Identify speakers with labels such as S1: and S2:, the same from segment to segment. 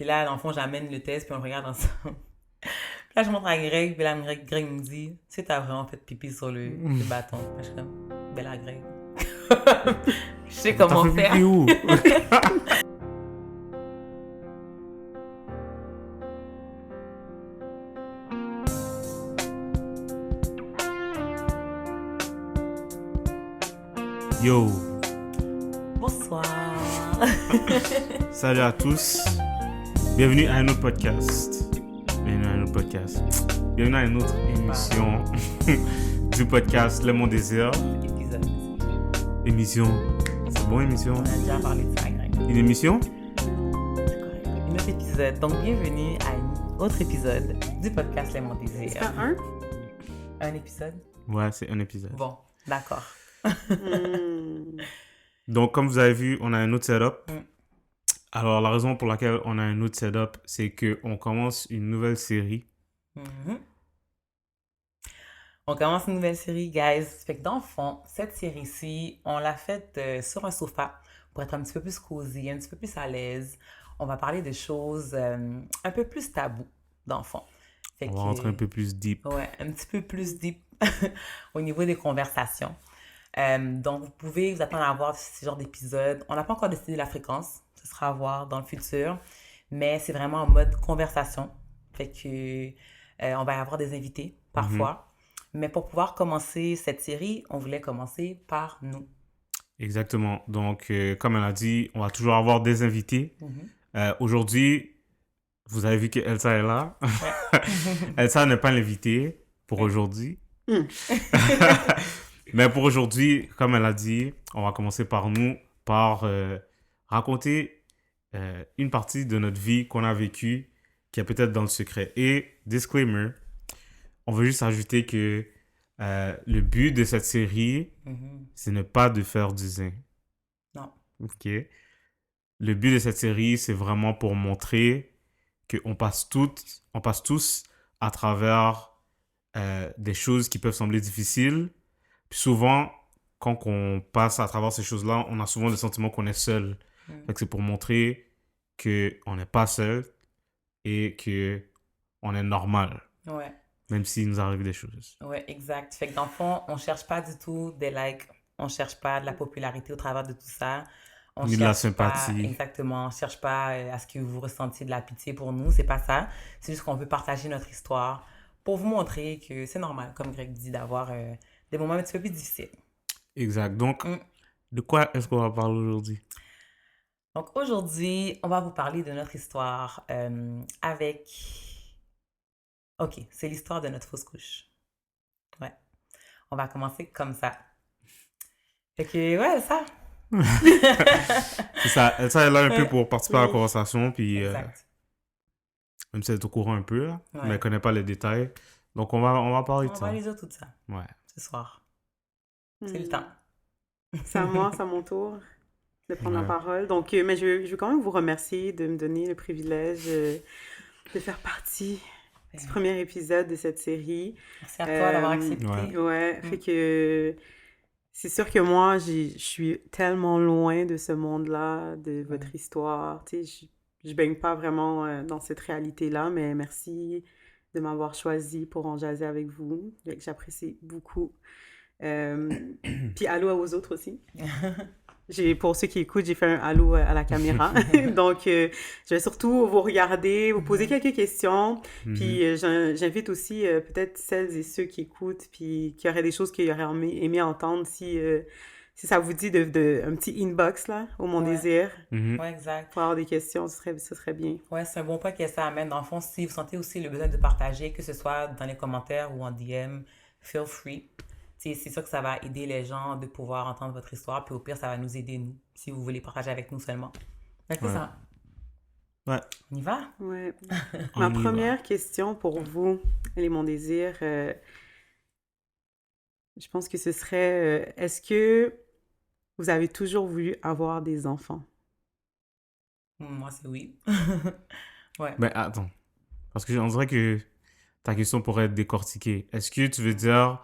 S1: Puis là, dans le fond, j'amène le test, puis on le regarde ensemble. Puis là, je montre à Greg, puis là, Greg me dit, tu sais, t'as vraiment fait pipi sur le bâton. Puis je suis comme, ben là, Greg. Je sais
S2: T'as
S1: comment
S2: fait
S1: faire.
S2: pipi où? Yo,
S1: Bonsoir.
S2: salut à tous. Bienvenue à un autre podcast. Bienvenue à un autre podcast. Bienvenue à une autre émission du podcast Le Mon Désir.
S1: Épisode.
S2: Émission. C'est bon, émission?
S1: On a déjà parlé de ça, Greg.
S2: Une émission?
S1: C'est correct. Un autre épisode. Donc, bienvenue à un autre épisode du podcast Les Mon Désir.
S3: C'est pas un?
S1: Un épisode?
S2: Ouais, c'est un épisode.
S1: Bon, d'accord.
S2: Donc, comme vous avez vu, on a un autre setup.
S1: Mm.
S2: Alors, la raison pour laquelle on a un autre setup, c'est qu'on commence une nouvelle série.
S1: Mhm. On commence une nouvelle série, guys. Fait que dans le fond, cette série-ci, on l'a faite sur un sofa pour être un petit peu plus cosy, un petit peu plus à l'aise. On va parler de choses un peu plus tabous, dans le fond. Fait
S2: On va rentrer un peu plus deep.
S1: Ouais, un petit peu plus deep au niveau des conversations. Donc, vous pouvez vous attendre à voir ce genre d'épisode. On n'a pas encore décidé la fréquence. Ce sera à voir dans le futur. Mais c'est vraiment en mode conversation. Fait que on va y avoir des invités parfois. Mais pour pouvoir commencer cette série, on voulait commencer par nous.
S2: Exactement. Donc, comme elle a dit, on va toujours avoir des invités.
S1: Mhm.
S2: Aujourd'hui, vous avez vu que Elsa est là.
S1: Ouais.
S2: Elsa n'est pas l'invitée pour
S1: Ouais.
S2: aujourd'hui. Mais pour aujourd'hui, comme elle a dit, on va commencer par nous, par raconter une partie de notre vie qu'on a vécue, qui est peut-être dans le secret. Et, disclaimer, on veut juste ajouter que le but de cette série,
S1: Mhm.
S2: ce n'est pas de faire du zin.
S1: Non.
S2: OK? Le but de cette série, c'est vraiment pour montrer qu'on passe tous à travers des choses qui peuvent sembler difficiles. Puis souvent, quand on passe à travers ces choses-là, on a souvent le sentiment qu'on est seul.
S1: Mm.
S2: Fait que c'est pour montrer qu'on n'est pas seul et qu'on est normal,
S1: Ouais.
S2: même s'il nous arrive des choses.
S1: Ouais, exact. Fait que dans le fond, on cherche pas du tout des likes, on cherche pas de la popularité au travers de tout ça. On
S2: Ni de la
S1: cherche pas,
S2: sympathie.
S1: exactement, on cherche pas à ce que vous ressentiez de la pitié pour nous, c'est pas ça. C'est juste qu'on veut partager notre histoire pour vous montrer que c'est normal, comme Greg dit, d'avoir des moments un petit peu plus difficiles.
S2: Exact. Donc,
S1: Mm.
S2: de quoi est-ce qu'on va parler aujourd'hui?
S1: Donc aujourd'hui, on va vous parler de notre histoire avec... Ok, c'est l'histoire de notre fausse couche. Ouais, on va commencer comme ça. Fait que, ouais, ça.
S2: C'est ça. Elsa est là un peu
S1: Ouais.
S2: pour participer à la
S1: Oui.
S2: conversation, puis
S1: Exact.
S2: même si elle est au courant un peu, là,
S1: Ouais.
S2: mais elle connaît pas les détails. Donc, on va parler
S1: On
S2: de
S1: va
S2: ça.
S1: les autres tout ça
S2: Ouais.
S1: ce soir. C'est le temps.
S3: C'est à moi, c'est à mon tour de prendre
S2: Ouais.
S3: la parole. Donc, mais je veux quand même vous remercier de me donner le privilège de faire partie du premier épisode de cette série.
S1: Merci à toi d'avoir accepté.
S2: ouais.
S3: Ouais, fait que c'est sûr que moi, je suis tellement loin de ce monde-là, de votre histoire. Tu sais, je baigne pas vraiment dans cette réalité-là, mais merci de m'avoir choisi pour en jaser avec vous. Fait que j'apprécie beaucoup. Puis allô aux autres aussi. Pour ceux qui écoutent, j'ai fait un allô à la caméra. Donc, je vais surtout vous regarder, vous poser quelques questions. Puis, j'invite aussi peut-être celles et ceux qui écoutent, puis qui auraient des choses qu'ils auraient aimé entendre si ça vous dit de un petit inbox là, au Mon
S1: Ouais.
S3: Désir,
S2: Mhm.
S1: Ouais, exact.
S3: pour avoir des questions, ce serait bien.
S1: Ouais, c'est un bon point que ça amène. Dans le fond, si vous sentez aussi le besoin de partager, que ce soit dans les commentaires ou en DM, feel free. C'est sûr que ça va aider les gens de pouvoir entendre votre histoire. Puis au pire, ça va nous aider, nous, si vous voulez partager avec nous seulement. Donc, c'est
S2: Ouais.
S1: ça.
S2: Ouais.
S1: On y va?
S3: Ouais.
S2: On
S3: Ma
S2: y va.
S3: première question pour vous, elle est Mon Désir. Je pense que ce serait, est-ce que vous avez toujours voulu avoir des enfants?
S1: Moi, c'est oui. Ouais.
S2: Ben, attends. Parce que on dirait que ta question pourrait être décortiquée. Est-ce que tu veux dire,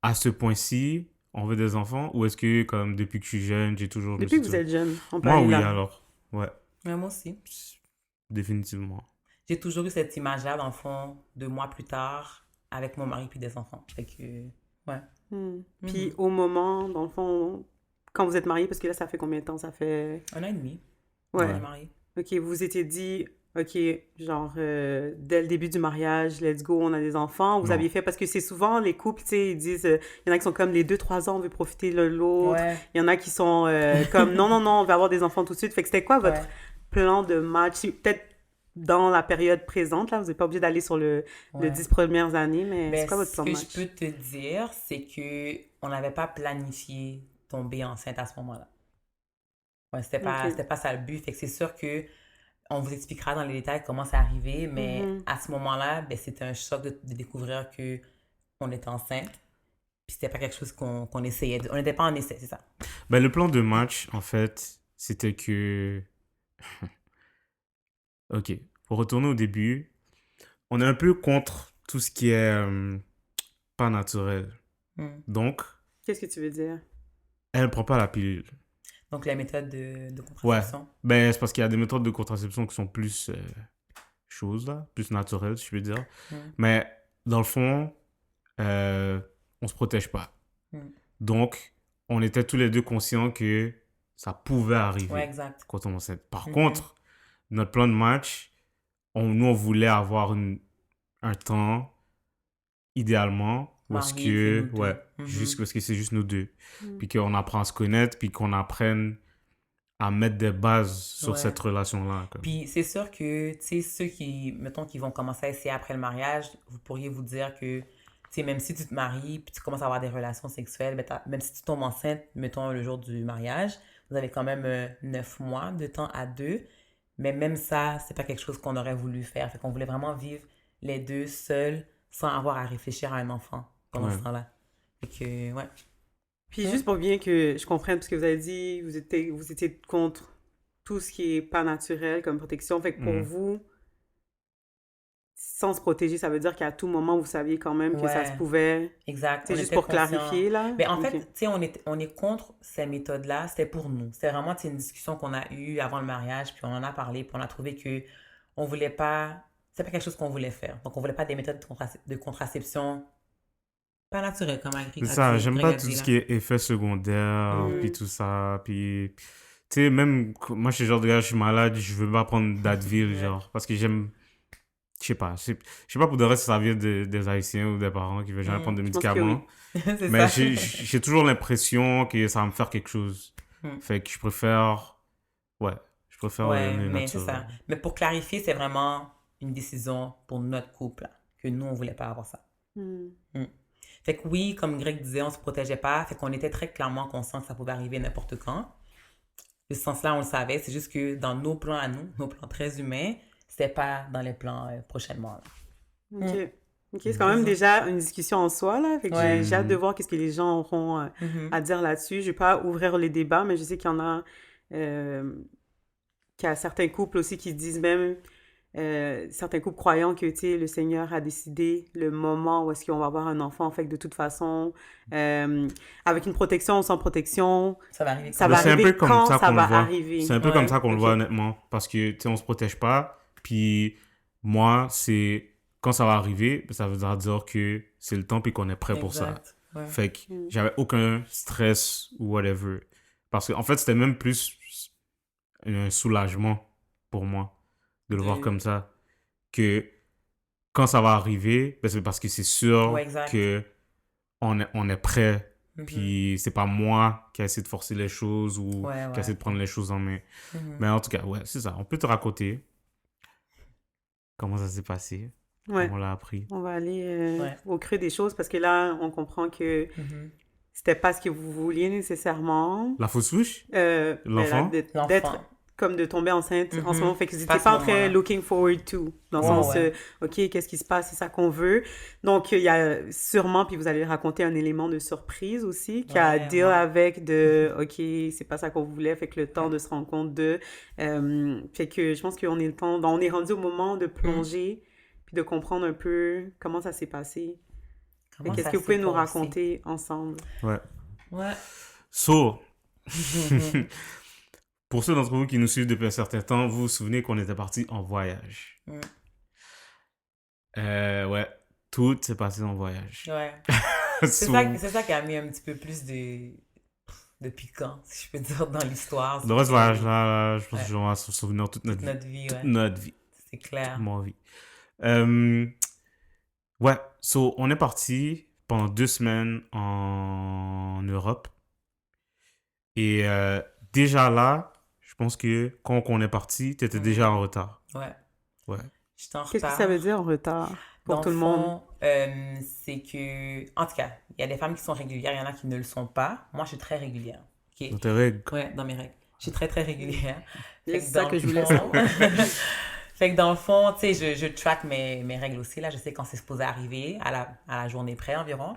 S2: à ce point-ci, on veut des enfants? Ou est-ce que, comme, depuis que je suis jeune, j'ai toujours...
S3: Depuis que vous êtes jeune, on peut
S2: Moi,
S3: aller
S2: oui,
S3: là.
S2: alors. Ouais.
S1: Ouais, moi aussi.
S2: définitivement.
S1: J'ai toujours eu cette image-là, dans le fond, 2 mois plus tard, avec mon mari puis des enfants. Fait que, ouais.
S3: Puis au moment, dans le fond, quand vous êtes mariés, parce que là, ça fait combien de temps? Ça fait...
S1: 1 an et demi, on
S3: Ouais.
S1: est mariés.
S3: OK, vous vous étiez dit, OK, genre, dès le début du mariage, let's go, on a des enfants. Vous
S2: Non.
S3: aviez fait, parce que c'est souvent les couples, tu sais, ils disent, il y en a qui sont comme les 2-3 ans, on veut profiter l'un de l'autre.
S1: Ouais.
S3: Il y en a qui sont comme, non, non, non, on veut avoir des enfants tout de suite. Fait que c'était quoi votre
S1: Ouais.
S3: plan de match? Peut-être dans la période présente, là, vous n'êtes pas obligé d'aller sur le
S1: Ouais.
S3: 10 premières années, mais
S1: Ben,
S3: c'est quoi votre
S1: ce
S3: plan de
S1: que
S3: match?
S1: je peux te dire, c'est que on n'avait pas planifié tomber enceinte à ce moment-là. Ouais,
S3: OK.
S1: c'était pas ça le but. Fait que c'est sûr que on vous expliquera dans les détails comment c'est arrivé, mais à ce moment-là, ben, c'était un choc de découvrir que on était enceinte. Puis c'était pas quelque chose qu'on essayait. On n'était pas en essai, c'est ça.
S2: Ben, le plan de match, en fait, c'était que... Ok, pour retourner au début, on est un peu contre tout ce qui est pas naturel.
S1: Hmm.
S2: Donc,
S3: Qu'est-ce que tu veux dire?
S2: elle ne prend pas la pilule.
S1: Donc les méthodes de
S2: Ouais,
S1: contraception.
S2: ben, c'est parce qu'il y a des méthodes de contraception qui sont plus choses, là, plus naturelles, si je veux dire. Mais dans le fond, on se protège pas. Donc, on était tous les deux conscients que ça pouvait arriver
S1: Ouais, exact.
S2: quand on est enceinte. Par contre, notre plan de match, nous, on voulait avoir un temps, idéalement, où est-ce
S1: Mariés,
S2: que,
S1: que nous
S2: ouais,
S1: deux.
S2: juste parce que c'est juste nous deux. Puis qu'on apprend à se connaître, puis qu'on apprenne à mettre des bases sur
S1: Ouais.
S2: cette relation-là. Comme.
S1: Puis c'est sûr que, tu sais, ceux qui, mettons, qui vont commencer à essayer après le mariage, vous pourriez vous dire que, tu sais, même si tu te maries puis tu commences à avoir des relations sexuelles, ben, même si tu tombes enceinte, mettons, le jour du mariage, vous avez quand même 9 mois de temps à deux. Mais même ça, c'est pas quelque chose qu'on aurait voulu faire. Fait qu'on voulait vraiment vivre les deux seuls sans avoir à réfléchir à un enfant pendant ce temps-là. Fait que, ouais.
S3: Puis juste pour bien que je comprenne, parce que vous avez dit, vous étiez contre tout ce qui est pas naturel comme protection. Fait que pour vous, sans se protéger, ça veut dire qu'à tout moment, vous saviez quand même que ça se pouvait.
S1: Exact.
S3: C'est
S1: On
S3: juste
S1: était
S3: pour
S1: conscients.
S3: clarifier, là.
S1: Mais en fait, tu sais, on est contre ces méthodes-là. C'était pour nous. C'était vraiment, tu sais, une discussion qu'on a eue avant le mariage, puis on en a parlé, puis on a trouvé que on voulait pas... C'est pas quelque chose qu'on voulait faire. Donc, on voulait pas des méthodes de contraception pas naturelles, comme
S2: C'est ça, j'aime pas tout ce qui est effet secondaire, puis tout ça, puis... Tu sais, même, moi, je suis le genre de gars, je suis malade, je veux pas prendre d'Advil, genre, parce que j'aime... Je sais pas pour de vrai si ça vient des Haïtiens ou des parents qui veulent jamais prendre de médicaments.
S1: C'est
S2: Mais
S1: ça.
S2: j'ai toujours l'impression que ça va me faire quelque chose. Fait que je préfère... Ouais, je préfère
S1: Ouais,
S2: le
S1: mais c'est
S2: naturel.
S1: ça. Mais pour clarifier, c'est vraiment une décision pour notre couple, là, que nous, on voulait pas avoir ça. Fait que oui, comme Greg disait, on se protégeait pas. Fait qu'on était très clairement conscients que ça pouvait arriver n'importe quand. De ce sens-là, on le savait. C'est juste que dans nos plans à nous, nos plans très humains, c'était pas dans les plans prochainement. Là.
S3: OK. OK, c'est quand même déjà une discussion en soi, là. Fait que j'ai hâte de voir qu'est-ce que les gens auront à dire là-dessus. Je vais pas ouvrir les débats, mais je sais qu'il y en a... qu'il y a certains couples aussi qui disent même... certains couples croyant que, tu sais, le Seigneur a décidé le moment où est-ce qu'on va avoir un enfant. Fait que de toute façon, avec une protection ou sans protection,
S1: ça va arriver.
S3: Ça va
S2: C'est un
S3: arriver
S2: peu comme
S3: quand
S2: ça
S3: ça
S2: qu'on le
S3: va
S2: voit.
S3: arriver.
S2: C'est un peu
S1: Ouais,
S2: comme ça qu'on le
S3: ok.
S2: voit, honnêtement. Parce que, tu sais, on se protège pas. Puis, moi, c'est... Quand ça va arriver, ça veut dire que c'est le temps puis qu'on est prêt pour ça.
S1: Exact. Ouais.
S2: Fait que j'avais aucun stress ou whatever. Parce qu'en fait, c'était même plus un soulagement pour moi de le voir comme ça. Que quand ça va arriver, ben c'est parce que c'est sûr
S1: Ouais, exact.
S2: que on est prêt. Puis c'est pas moi qui a essayé de forcer les choses ou qui a essayé de prendre les choses en main. Mais en tout cas, ouais, c'est ça. On peut te raconter comment ça s'est passé.
S3: Ouais.
S2: Comment on l'a appris.
S3: On va aller au creux des choses parce que là, on comprend que c'était pas ce que vous vouliez nécessairement.
S2: La fausse souche?
S3: Ben,
S2: L'enfant?
S3: d'être comme de tomber enceinte en ce moment. Fait que vous
S1: Pas
S3: n'étiez pas en
S1: ce
S3: train
S1: moment-là.
S3: looking forward to. Dans le sens, OK, qu'est-ce qui se passe? C'est ça qu'on veut. Donc, il y a sûrement, puis vous allez raconter un élément de surprise aussi, qui a à deal avec de, OK, c'est pas ça qu'on voulait, fait que le temps de se rendre compte de... fait que je pense qu'on est le temps... on est rendu au moment de plonger puis de comprendre un peu comment ça s'est passé. Qu'est-ce que vous pouvez nous raconter ensemble?
S2: Ouais.
S1: Ouais.
S2: So, pour ceux d'entre vous qui nous suivent depuis un certain temps, vous vous souvenez qu'on était parti en voyage.
S1: Mm.
S2: Ouais, tout s'est passé en voyage.
S1: Ouais.
S2: So,
S1: C'est ça qui a mis un petit peu plus de piquant, si je peux dire, dans l'histoire.
S2: dans ce voyage-là, je pense que
S1: Ouais.
S2: on va se souvenir toute notre vie.
S1: Notre vie,
S2: Toute
S1: ouais.
S2: notre vie.
S1: C'est
S2: Toute
S1: clair.
S2: ma vie. Euh, ouais, so, on est parti pendant 2 semaines en Europe. Et déjà là, je pense que quand on est parti, tu étais déjà en retard.
S1: Ouais.
S2: Ouais.
S1: J'étais en
S3: Qu'est-ce que
S1: retard.
S3: ça veut dire en retard pour
S1: Dans
S3: tout le
S1: le
S3: monde?
S1: fond, c'est que, en tout cas, il y a des femmes qui sont régulières, il y en a qui ne le sont pas. Moi, je suis très régulière. OK?
S2: Dans tes règles.
S1: Ouais, dans mes règles. Je suis très, très régulière. Fait
S3: C'est
S1: que
S3: ça
S1: dans
S3: que
S1: le
S3: je voulais
S1: fond-
S3: savoir.
S1: Fait que dans le fond, tu sais, je track mes règles aussi. Là, je sais quand c'est supposé arriver, à la journée près environ.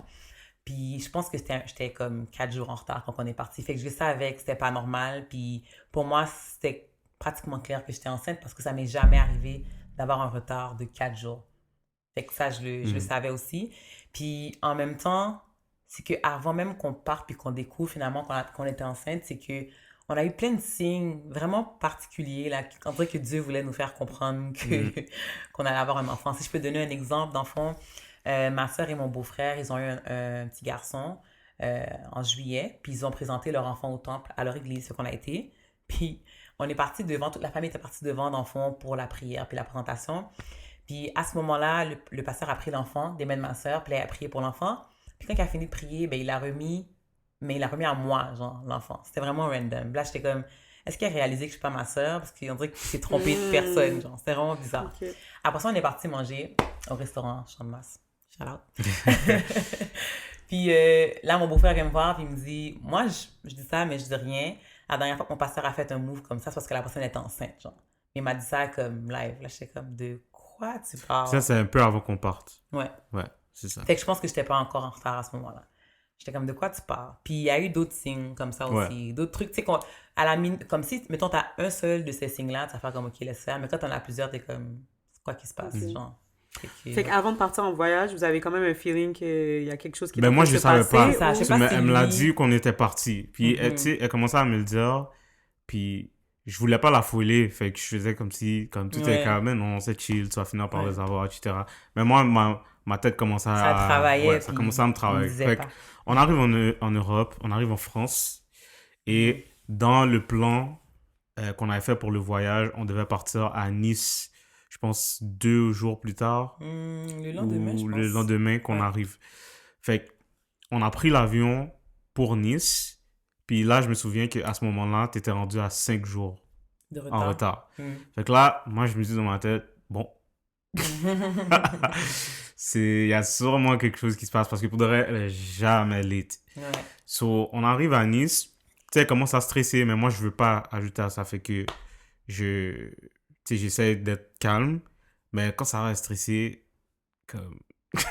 S1: Puis je pense que j'étais comme 4 jours en retard quand on est parti. Fait que je savais que c'était pas normal. Puis pour moi, c'était pratiquement clair que j'étais enceinte parce que ça m'est jamais arrivé d'avoir un retard de 4 jours. Fait que ça, je le savais aussi. Puis en même temps, c'est qu'avant même qu'on parte puis qu'on découvre finalement qu'on était enceinte, c'est que on a eu plein de signes vraiment particuliers là, on dirait que Dieu voulait nous faire comprendre qu'on allait avoir un enfant. Si je peux donner un exemple d'enfant, ma soeur et mon beau-frère, ils ont eu un petit garçon en juillet, puis ils ont présenté leur enfant au temple, à leur église, ce qu'on a été. Puis on est parti devant, toute la famille était partie devant l'enfant pour la prière puis la présentation. Puis à ce moment-là, le pasteur a pris l'enfant des mains de ma soeur, puis il a prié pour l'enfant. Puis quand il a fini de prier, ben, il l'a remis à moi, genre, l'enfant. C'était vraiment random. Là, j'étais comme, est-ce qu'il a réalisé que je suis pas ma soeur? Parce qu'on dirait qu'il s'est trompé de personne, genre. C'était vraiment bizarre.
S3: Ok.
S1: Après ça, on est parti manger au restaurant Champ de Masse. Shout out. Puis là, mon beau-frère vient me voir, puis il me dit, moi, je dis ça, mais je dis rien. La dernière fois que mon pasteur a fait un move comme ça, c'est parce que la personne était enceinte, genre. Il m'a dit ça comme live. Là, j'étais comme, de quoi tu parles?
S2: Ça, c'est un peu avant qu'on parte.
S1: Ouais.
S2: Ouais, c'est ça.
S1: Fait que je pense que j'étais pas encore en retard à ce moment-là. J'étais comme, de quoi tu parles? Puis il y a eu d'autres signes comme ça aussi. D'autres trucs, tu sais, comme si, mettons, t'as un seul de ces signes-là, tu vas faire comme, OK, laisse faire. Mais quand t'en as plusieurs, t'es comme, c'est quoi qui se passe, genre?
S3: Fait qu'avant de partir en voyage, vous avez quand même un feeling qu'il y a quelque chose qui est
S2: Ben
S3: en
S2: moi,
S3: train de
S2: je
S3: se
S2: savais
S3: passer,
S2: pas.
S1: C'est ça, je sais
S3: ou-
S1: pas
S2: Mais
S1: si
S2: elle me l'a
S1: lui-
S2: dit qu'on était parti. Puis, tu sais, elle commençait à me le dire. Puis, je voulais pas la fouler. Fait que je faisais comme si, comme tout
S1: Ouais.
S2: est calme, non, c'est chill, tu vas finir par les avoir, etc. Mais moi, ma tête commençait à...
S1: Ça travaillait,
S2: Ouais, ça
S1: puis
S2: commençait à me
S1: on
S2: travailler.
S1: disait
S2: Fait
S1: pas.
S2: on arrive en Europe, on arrive en France. Et dans le plan qu'on avait fait pour le voyage, on devait partir à Nice, je pense, 2 jours plus tard.
S1: Le lendemain, je
S2: Ou
S1: pense.
S2: le lendemain qu'on
S1: Ouais.
S2: arrive. Fait on a pris l'avion pour Nice. Puis là, je me souviens qu'à ce moment-là, tu étais rendu à 5 jours
S1: De
S2: en retard.
S1: Mm.
S2: Fait que là, moi, je me dis dans ma tête, bon, il y a sûrement quelque chose qui se passe parce que pour de vrai, elle est jamais late.
S1: Ouais.
S2: So, on arrive à Nice. Tu sais, elle commence à stresser, mais moi, je veux pas ajouter à ça. Fait que tu sais, j'essaie d'être calme. Mais quand ça va stresser, comme...
S1: Je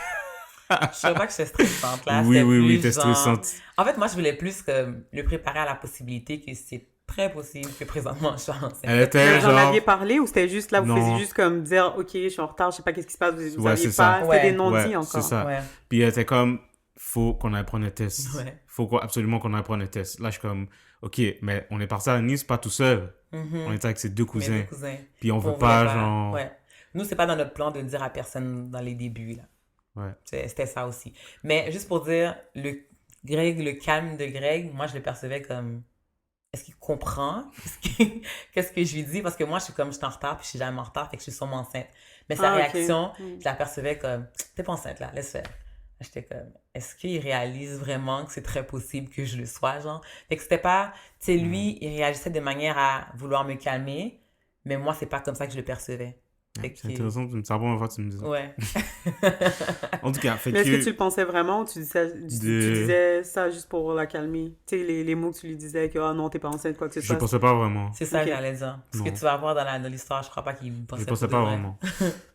S1: sais pas que j'étais stressante là.
S2: Oui,
S1: C'était
S2: oui, oui,
S1: plus
S2: t'es
S1: genre-
S2: stressante.
S1: En fait, moi, je voulais plus le préparer à la possibilité que c'est très possible que présentement je sois enceinte.
S2: Elle était
S3: Vous en
S2: genre...
S3: aviez parlé ou c'était juste là, vous
S2: Non.
S3: faisiez juste comme dire, OK, je suis en retard, je sais pas qu'est-ce qui se passe, vous
S2: Ouais,
S3: aviez
S2: c'est
S3: pas,
S2: ça.
S3: c'était des
S1: Ouais.
S3: non-dits
S2: Ouais,
S3: encore.
S2: c'est ça.
S1: Ouais.
S2: Puis elle était comme, faut qu'on aille prendre un test.
S1: Ouais.
S2: Faut absolument qu'on aille prendre un test. Là, je suis comme, OK, mais on est parti à Nice, pas tout seul. On était avec ses 2
S1: Mes
S2: cousins.
S1: deux cousins.
S2: Puis on veut
S1: voulait
S2: pas, genre...
S1: Ouais. Nous, c'est pas dans notre plan de le dire à personne dans les débuts, là.
S2: Ouais.
S1: C'était ça aussi. Mais juste pour dire, le calme de Greg, moi, je le percevais comme... Est-ce qu'il comprend qu'est-ce que je lui dis? Parce que moi, je suis en retard, puis je suis jamais en retard, fait que je suis sûrement enceinte. Mais sa
S3: Ah, ok.
S1: réaction, je la percevais comme, t'es pas enceinte, là, laisse faire. J'étais comme, est-ce qu'il réalise vraiment que c'est très possible que je le sois, genre? Fait que c'était pas, tu sais, lui, il réagissait de manière à vouloir me calmer, mais moi, c'est pas comme ça que je le percevais. Fait
S2: C'est
S1: que-
S2: intéressant, c'est la première fois que tu me dis ça.
S1: Ouais.
S2: En tout cas, fait
S3: Mais est-ce que tu
S2: que...
S3: le pensais vraiment ou tu disais ça juste pour la calmer? Tu sais, les mots que tu lui disais, que ah non, t'es pas enceinte, quoi que ce
S2: Je
S3: soit.
S2: pensais pas vraiment.
S1: C'est ça
S3: Ok.
S1: que j'allais dire. Parce
S2: Non.
S1: que tu vas voir dans l'histoire, je crois pas qu'il pensait
S2: Je pensais
S1: pour de
S2: pas
S1: vrai.
S2: vraiment.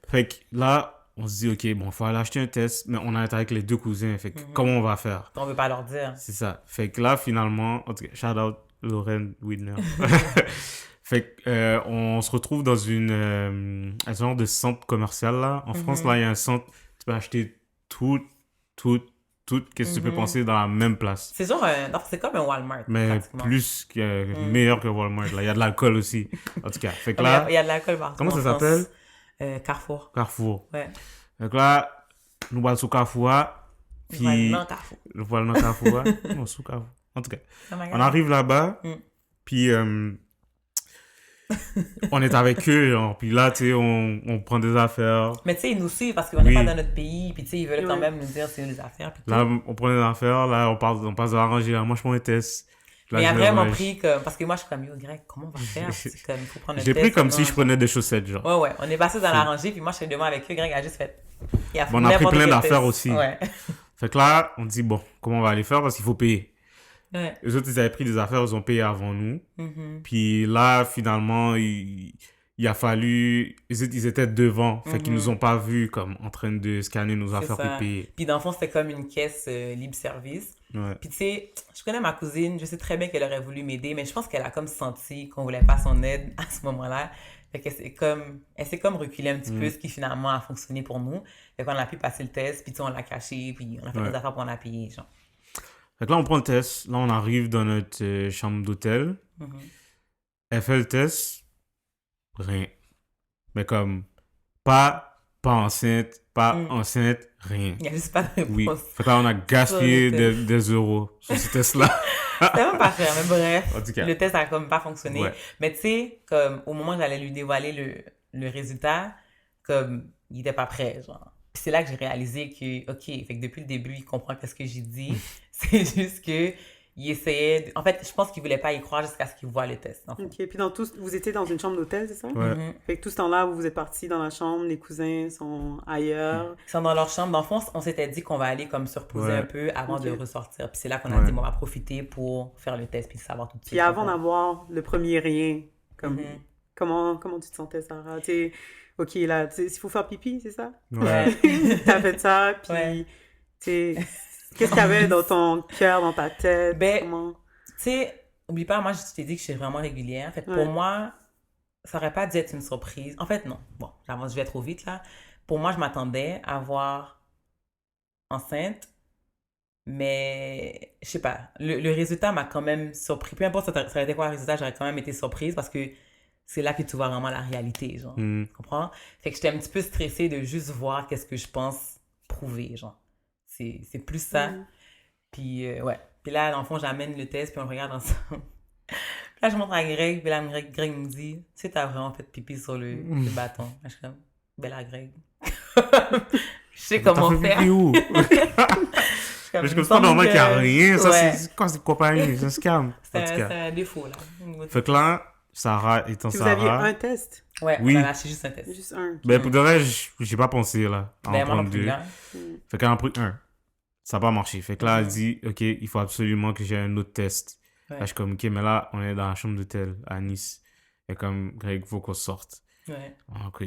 S2: Fait que là, on se dit, OK, bon, faut aller acheter un test, mais on est avec les 2 cousins. Fait que comment on va faire?
S1: On veut pas leur dire.
S2: C'est ça. Fait que là, finalement, en tout cas, shout out Lorraine Widner. Fait que, on se retrouve dans un genre de centre commercial là. En France, là, il y a un centre, tu peux acheter tout tout, qu'est-ce que tu peux penser dans la même place.
S1: C'est genre non, c'est comme un Walmart,
S2: Mais
S1: pratiquement.
S2: plus que meilleur que Walmart, là. Il y a de l'alcool aussi. En tout cas. Fait que
S1: Il y
S2: là,
S1: a, il y a de l'alcool partout
S2: comment
S1: en
S2: ça
S1: France.
S2: s'appelle?
S1: Carrefour.
S2: Carrefour.
S1: Ouais.
S2: Donc là, nous allons sous Carrefour. Puis,
S1: Non, Carrefour.
S2: le voilà dans Carrefour. Non, sous Carrefour. En tout cas,
S1: Oh my God.
S2: on arrive là-bas. Puis, on est avec eux. Genre, puis là, tu sais, on prend des affaires.
S1: Mais tu sais, ils nous suivent parce qu'on n'est
S2: Oui.
S1: pas dans notre pays. Puis tu sais, ils veulent quand
S3: Ouais.
S1: même nous dire c'est où les affaires. Puis tout.
S2: Là, on prend des affaires. Là, on passe de la rangée. Là, moi, je prends un test. Là,
S1: Mais il a
S2: je
S1: vraiment
S2: range.
S1: pris comme. Parce que moi, je suis comme, yo, Greg, comment on va faire? C'est comme, il faut prendre le
S2: J'ai
S1: test.
S2: pris comme
S1: comment-
S2: si je prenais des chaussettes, genre.
S1: Ouais, ouais. On est passé dans la rangée. Puis moi, je suis devant avec eux. Greg a juste fait. Il a fait
S2: Bon, on a pris
S1: n'importe
S2: plein
S1: quel
S2: d'affaires
S1: test.
S2: aussi.
S1: Ouais.
S2: Fait que là, on dit, bon, comment on va aller faire parce qu'il faut payer.
S1: Ouais.
S2: Les autres, ils avaient pris des affaires, ils ont payé avant nous.
S1: Mhm.
S2: Puis là, finalement, il a fallu... Ils étaient devant. Fait qu'ils nous ont pas vus comme en train de scanner nos
S1: C'est
S2: affaires
S1: ça.
S2: pour payer.
S1: Puis dans le fond, c'était comme une caisse libre-service.
S2: Ouais.
S1: Puis tu sais, je connais ma cousine, je sais très bien qu'elle aurait voulu m'aider, mais je pense qu'elle a comme senti qu'on voulait pas son aide à ce moment-là. Fait qu'elle s'est comme reculée un petit peu, ce qui finalement a fonctionné pour nous. Fait qu'on a pu passer le test, puis tu sais, on l'a caché, puis on a fait
S2: Ouais.
S1: des affaires pour en a payé, genre.
S2: Fait que là, on prend le test. Là, on arrive dans notre chambre d'hôtel.
S1: Mhm.
S2: Elle fait le test. Rien. Mais comme, pas enceinte, pas enceinte, rien.
S1: Il n'y a juste pas de réponse.
S2: Oui. Fait que là, on a gaspillé
S1: Sur le
S2: des euros sur ce test-là.
S1: C'était même pas cher, mais bref.
S2: En tout cas.
S1: Le test a comme pas fonctionné.
S2: Ouais.
S1: Mais tu sais, comme au moment où j'allais lui dévoiler le résultat, comme il était pas prêt, genre. Puis c'est là que j'ai réalisé que, OK, fait que depuis le début, il comprend qu'est-ce que j'ai dit. C'est juste que il essayait... En fait, je pense qu'il voulait pas y croire jusqu'à ce qu'il voit le test. En fait.
S3: OK. Puis vous étiez dans une chambre d'hôtel, c'est ça?
S2: Ouais.
S1: Mhm.
S3: Fait que tout ce temps-là, vous êtes partis dans la chambre, les cousins sont ailleurs.
S1: Ils sont dans leur chambre. Dans le fond, on s'était dit qu'on va aller comme se reposer
S2: Ouais.
S1: un peu avant de
S3: Ok.
S1: ressortir. Puis c'est là qu'on a
S2: Ouais.
S1: dit, bon, on va profiter pour faire le test puis savoir tout de suite.
S3: Puis avant d'avoir le premier rien, comme,
S1: Mhm.
S3: comment tu te sentais, Sarah? Tu sais, OK, là, tu sais, il faut faire pipi, c'est ça?
S2: Ouais.
S3: T'as fait ça, puis,
S1: Ouais.
S3: tu sais, qu'est-ce qu'il y avait dans ton cœur, dans ta tête?
S1: Ben,
S3: Comment...
S1: Tu sais, oublie pas, moi, je t'ai dit que je suis vraiment régulière. En fait,
S3: Ouais.
S1: pour moi, ça aurait pas dû être une surprise. En fait, non. Bon, j'avance, je vais trop vite, là. Pour moi, je m'attendais à voir enceinte, mais je sais pas. Le résultat m'a quand même surpris. Peu importe ça aurait été quoi le résultat, j'aurais quand même été surprise parce que c'est là que tu vois vraiment la réalité, genre.
S2: Mm.
S1: Tu comprends? Fait que j'étais un petit peu stressée de juste voir qu'est-ce que je pense prouver, genre. C'est plus ça. Puis, ouais. Puis là, dans le fond, j'amène le test, puis on le regarde ensemble. Puis là, je montre à Greg, puis là, Greg me dit, tu sais, t'as vraiment fait pipi sur le bâton. Là, je suis comme, ben là, Greg. Je sais comment
S2: T'as fait
S1: faire.
S2: pipi où?
S1: Comme,
S2: Mais
S1: il
S2: je
S1: me
S2: comprends
S1: semble
S2: normal qu'il n'y a
S1: que-
S2: rien. Ça,
S1: Ouais.
S2: c'est quoi, c'est compagnie? C'est un scam. En
S1: C'est
S2: tout
S1: un,
S2: cas.
S1: c'est un défaut, là. au niveau de-
S2: Fait que là, Sarah étant
S3: Puis vous aviez
S2: Sarah.
S3: un test,
S1: Ouais,
S2: Oui.
S1: on a lâché juste un test.
S3: juste un.
S2: Ben, pour de vrai, j'ai pas pensé, là, à en
S1: Ben, moi non
S2: prendre
S1: plus,
S2: deux.
S1: là.
S2: Fait qu'elle en a pris un. Ça n'a pas marché. Fait que là, elle dit, OK, il faut absolument que j'ai un autre test.
S1: Ouais.
S2: Là, je suis comme, OK, mais là, on est dans la chambre d'hôtel à Nice. Et comme, Greg, il faut qu'on sorte.
S1: Ouais.
S2: Ah, OK.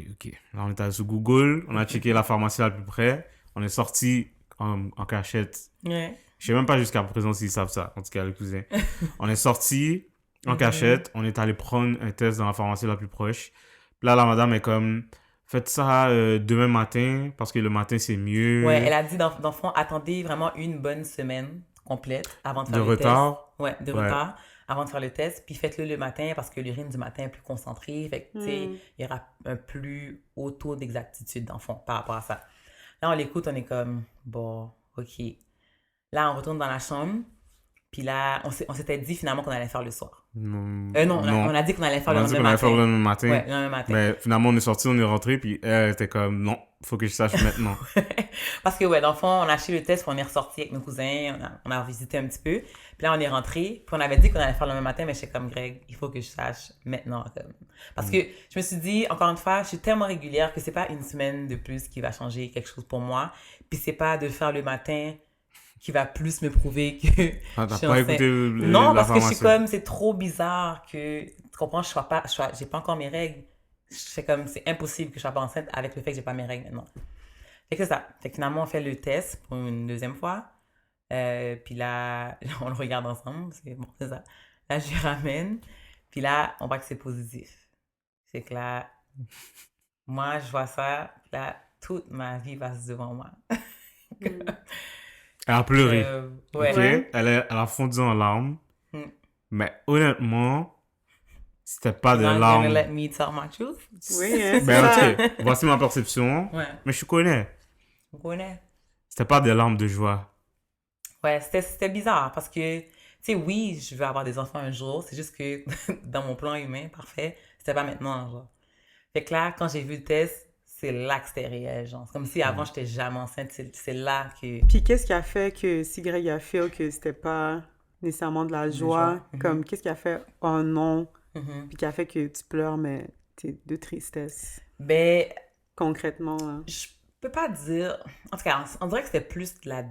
S2: Là, on est allé sur Google. On a checké la pharmacie la plus près. On est sorti en cachette.
S1: Ouais.
S2: Je sais même pas jusqu'à présent s'ils savent ça. En tout cas, les cousins. On est sorti en cachette. On est allé prendre un test dans la pharmacie la plus proche. Puis là, la madame est comme, faites ça demain matin parce que le matin, c'est mieux.
S1: Ouais, elle a dit, dans le fond, attendez vraiment une bonne semaine complète avant de faire
S2: De
S1: le
S2: retard.
S1: test. Ouais, de
S2: Ouais.
S1: retard avant de faire le test. Puis faites-le le matin parce que l'urine du matin est plus concentrée. Fait que, tu sais, il y aura un plus haut taux d'exactitude, dans le fond, par rapport à ça. Là, on l'écoute, on est comme, bon, OK. Là, on retourne dans la chambre. Puis là, on s'était dit finalement qu'on allait faire le soir.
S2: Non,
S1: On a dit qu'on allait faire
S2: On
S1: le
S2: a dit
S1: lendemain
S2: qu'on allait faire le
S1: matin.
S2: lendemain matin.
S1: Ouais, le lendemain matin.
S2: Mais finalement, on est sorti, on est rentré, puis elle était comme, non, faut que je sache maintenant.
S1: Parce que, ouais, dans le fond, on a acheté le test, puis on est ressorti avec nos cousins, on a visité un petit peu. Puis là, on est rentré, puis on avait dit qu'on allait faire le même matin, mais j'étais comme, Greg, il faut que je sache maintenant. Comme. Parce que je me suis dit, encore une fois, je suis tellement régulière que c'est pas une semaine de plus qui va changer quelque chose pour moi. Puis c'est pas de le faire le matin qui va plus me prouver que
S2: Ah,
S1: je
S2: t'as
S1: suis
S2: pas
S1: enceinte.
S2: écouté
S1: Non,
S2: la
S1: parce que je suis
S2: pharmacie.
S1: comme, c'est trop bizarre que, tu comprends, j'ai pas encore mes règles. Je fais comme, c'est impossible que je sois pas enceinte avec le fait que j'ai pas mes règles maintenant. Fait que c'est ça. Fait que finalement, on fait le test pour une deuxième fois. Puis là, on le regarde ensemble. C'est bon, c'est ça. Là, je lui ramène. Puis là, on voit que c'est positif. C'est que là, moi, je vois ça. Là, toute ma vie passe devant moi.
S2: Elle a pleuré.
S1: Ouais.
S2: Ok?
S3: Ouais.
S2: Elle a fondu en larmes.
S1: Mm.
S2: Mais honnêtement, c'était pas
S1: You're
S2: des
S1: not gonna
S2: larmes.
S1: let me tell my truth?
S3: Oui, hein, c'est
S2: Ben,
S3: ça.
S2: ok, voici ma perception.
S1: Ouais.
S2: Mais je connais.
S1: Vous connaissez?
S2: C'était pas des larmes de joie.
S1: Ouais, c'était bizarre parce que, tu sais, oui, je veux avoir des enfants un jour. C'est juste que dans mon plan humain parfait, c'était pas maintenant, genre. Fait que là, quand j'ai vu le test, c'est là que c'était réel, genre. C'est comme si avant, j'étais jamais enceinte. C'est là que...
S3: Puis qu'est-ce qui a fait que si Greg a fait que c'était pas nécessairement de la joie,
S1: joie. Mhm.
S3: comme qu'est-ce qui a fait oh non,
S1: Mhm.
S3: puis qui a fait que tu pleures, mais t'es de tristesse,
S1: Ben,
S3: concrètement, là.
S1: je peux pas dire... En tout cas, on dirait que c'était plus de la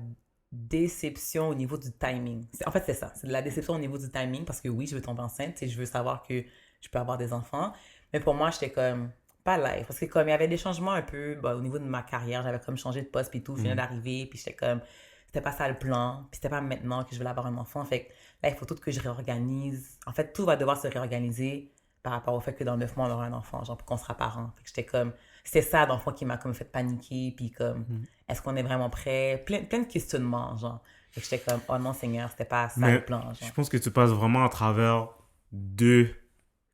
S1: déception au niveau du timing. En fait, c'est ça. C'est de la déception au niveau du timing parce que oui, je veux tomber enceinte et je veux savoir que je peux avoir des enfants. Mais pour moi, j'étais comme pas live. Parce que comme il y avait des changements un peu au niveau de ma carrière, j'avais comme changé de poste puis tout, je venais d'arriver, puis j'étais comme c'était pas ça le plan, puis c'était pas maintenant que je voulais avoir un enfant. Fait que là, il faut tout que je réorganise. En fait, tout va devoir se réorganiser par rapport au fait que dans 9 mois, on aura un enfant, genre pour qu'on sera parents. Fait que j'étais comme c'était ça dans le fond qui m'a comme fait paniquer, puis comme est-ce qu'on est vraiment prêt? Plein de questionnements, genre. Fait que j'étais comme oh non Seigneur, c'était pas ça
S2: Mais
S1: le plan,
S2: je
S1: genre.
S2: pense que tu passes vraiment à travers deux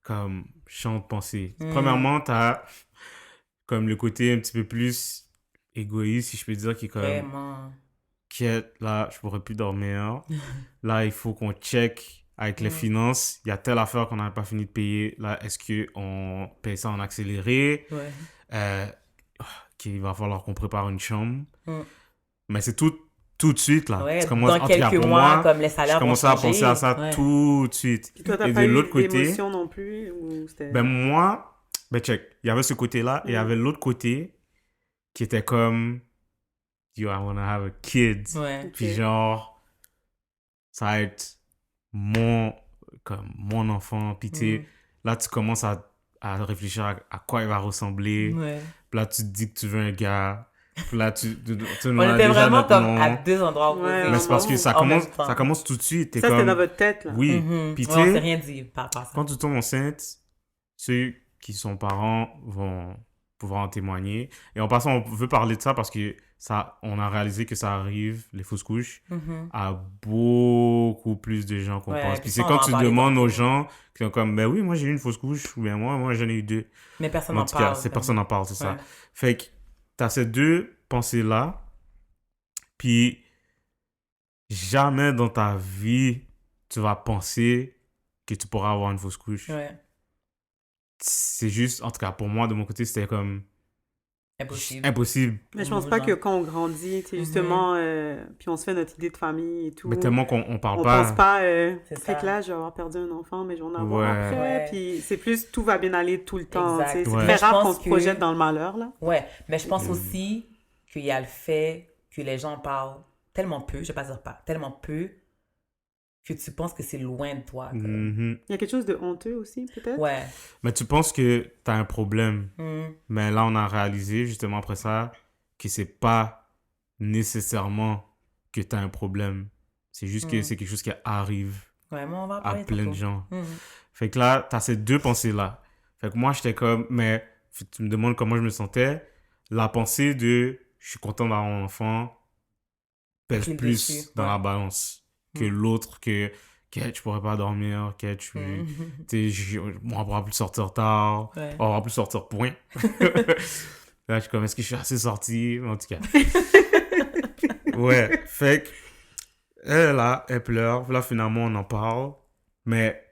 S2: comme champs de pensée. Premièrement, t'as comme le côté un petit peu plus égoïste, si je peux dire, qui est comme
S1: Vraiment.
S2: quête, là, je pourrais plus dormir. Là, il faut qu'on check avec les finances. Il y a telle affaire qu'on n'a pas fini de payer. Là, est-ce qu'on paye ça en accéléré?
S1: Ouais.
S2: Qu'il va falloir qu'on prépare une chambre.
S1: Mm.
S2: Mais c'est tout de suite, là.
S1: Ouais,
S2: Tu commences,
S1: dans
S2: en tout cas,
S1: quelques
S2: pour
S1: mois,
S2: moi,
S1: comme les
S2: je
S1: salaires vont
S2: commençais à
S1: changer.
S2: penser à ça
S1: Ouais.
S2: tout de suite.
S3: Puis toi, t'as
S2: Et
S3: pas
S2: de
S3: eu
S2: l'autre côté,
S3: d'émotion non plus, ou c'était...
S2: ben moi, ben check, il y avait ce côté-là, et il y avait l'autre côté qui était comme, yo, I wanna have a kid.
S1: Ouais.
S3: Ok.
S2: Puis genre, ça va être comme mon enfant. Puis tu sais, là, tu commences à réfléchir à quoi il va ressembler.
S1: Ouais.
S2: Puis là, tu te dis que tu veux un gars. Puis là, tu
S1: On
S2: as
S1: était
S2: déjà
S1: vraiment
S2: notre
S1: comme à
S2: nom.
S1: deux endroits opposés.
S3: Ouais,
S2: Mais c'est parce que ça
S1: en même
S2: commence,
S1: temps.
S2: ça commence tout de suite. T'es
S3: Ça, c'était
S2: comme,
S3: dans votre tête, là.
S2: oui.
S1: Mhm.
S2: Puis tu
S1: Ouais, on s'est
S2: sais,
S1: rien dit par rapport à ça.
S2: quand tu tombes enceinte, ceux qui sont parents vont pouvoir en témoigner. Et en passant, on veut parler de ça parce que ça, on a réalisé que ça arrive, les fausses couches, à beaucoup plus de gens qu'on
S1: Ouais,
S2: pense.
S1: puis
S2: Puis
S1: ça,
S2: c'est
S1: on
S2: quand
S1: en
S2: tu
S1: parlait
S2: demandes aux
S1: tantôt.
S2: gens qui sont comme, ben oui, moi j'ai eu une fausse couche, ou bien moi j'en ai eu deux.
S1: Mais personne
S2: En
S1: n'en
S2: tout cas,
S1: parle.
S2: c'est
S1: comme-
S2: personne n'en parle, c'est ça.
S1: Ouais.
S2: Fait que t'as ces deux pensées-là, puis jamais dans ta vie tu vas penser que tu pourras avoir une fausse couche.
S1: Ouais.
S2: C'est juste, en tout cas pour moi, de mon côté, c'était comme
S1: Impossible.
S2: impossible.
S3: Mais je
S1: Pour
S3: pense
S1: nous,
S3: pas
S1: genre.
S3: que quand on grandit, tu sais, justement, puis on se fait notre idée de famille et tout,
S2: Mais tellement qu'on parle
S3: on
S2: pas.
S3: pense pas,
S1: C'est
S3: fait
S1: ça.
S3: que là, je vais avoir perdu un enfant, mais je vais en avoir
S2: Ouais.
S3: après,
S1: Ouais.
S3: puis c'est plus, tout va bien aller tout le temps, tu sais.
S1: Exact.
S3: C'est
S2: Ouais.
S3: très
S1: Mais je
S3: rare qu'on
S1: pense
S3: se
S1: que-
S3: projette dans le malheur, là.
S1: Ouais, mais je pense aussi qu'il y a le fait que les gens parlent tellement peu, je vais pas dire pas, tellement peu que tu penses que c'est loin de toi. comme.
S2: Mhm.
S3: Il y a quelque chose de honteux aussi, peut-être?
S1: Ouais.
S2: Mais tu penses que t'as un problème.
S1: Mm.
S2: Mais là, on a réalisé, justement, après ça, que c'est pas nécessairement que t'as un problème. C'est juste que c'est quelque chose qui arrive
S1: Ouais, mais on va en
S2: à
S1: parler
S2: plein de
S1: tantôt.
S2: gens.
S1: Mhm.
S2: Fait que là, t'as ces deux pensées-là. Fait que moi, j'étais comme, mais tu me demandes comment je me sentais. La pensée de je suis content d'avoir un enfant pèse
S1: Pris le
S2: plus
S1: dessus,
S2: dans
S1: ouais.
S2: la balance que l'autre que je pourrais pas dormir, que tu sais, on pourra plus sortir tard,
S1: Ouais.
S2: on pourra plus sortir point. Là, je suis comme, est-ce que je suis assez sorti? En tout cas. Ouais, fait que elle, là, elle pleure. Là, finalement, on en parle. Mais,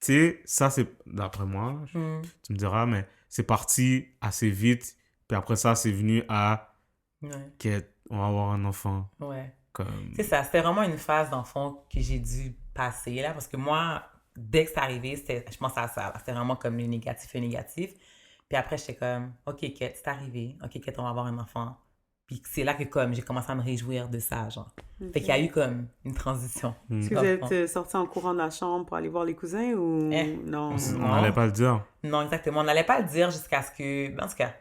S2: tu sais, ça, c'est, d'après moi,
S1: Mm.
S2: tu me diras, mais c'est parti assez vite. Puis après ça, c'est venu à,
S1: Ouais.
S2: on va avoir un enfant.
S1: Ouais.
S2: Comme...
S1: C'est ça, c'était vraiment une phase d'enfant que j'ai dû passer là, parce que moi, dès que c'est arrivé, je pensais à ça. Là. C'était vraiment comme le négatif et négatif. Puis après, j'étais comme, OK, Kate, c'est arrivé. OK, Kate, on va avoir un enfant. Puis c'est là que comme j'ai commencé à me réjouir de ça, genre. Fait qu'il y a eu comme une transition.
S3: Est-ce que vous êtes sortis en courant de la chambre pour aller voir les cousins ou non?
S2: On n'allait pas le dire.
S1: Non, exactement. On n'allait pas le dire jusqu'à ce que... En tout cas,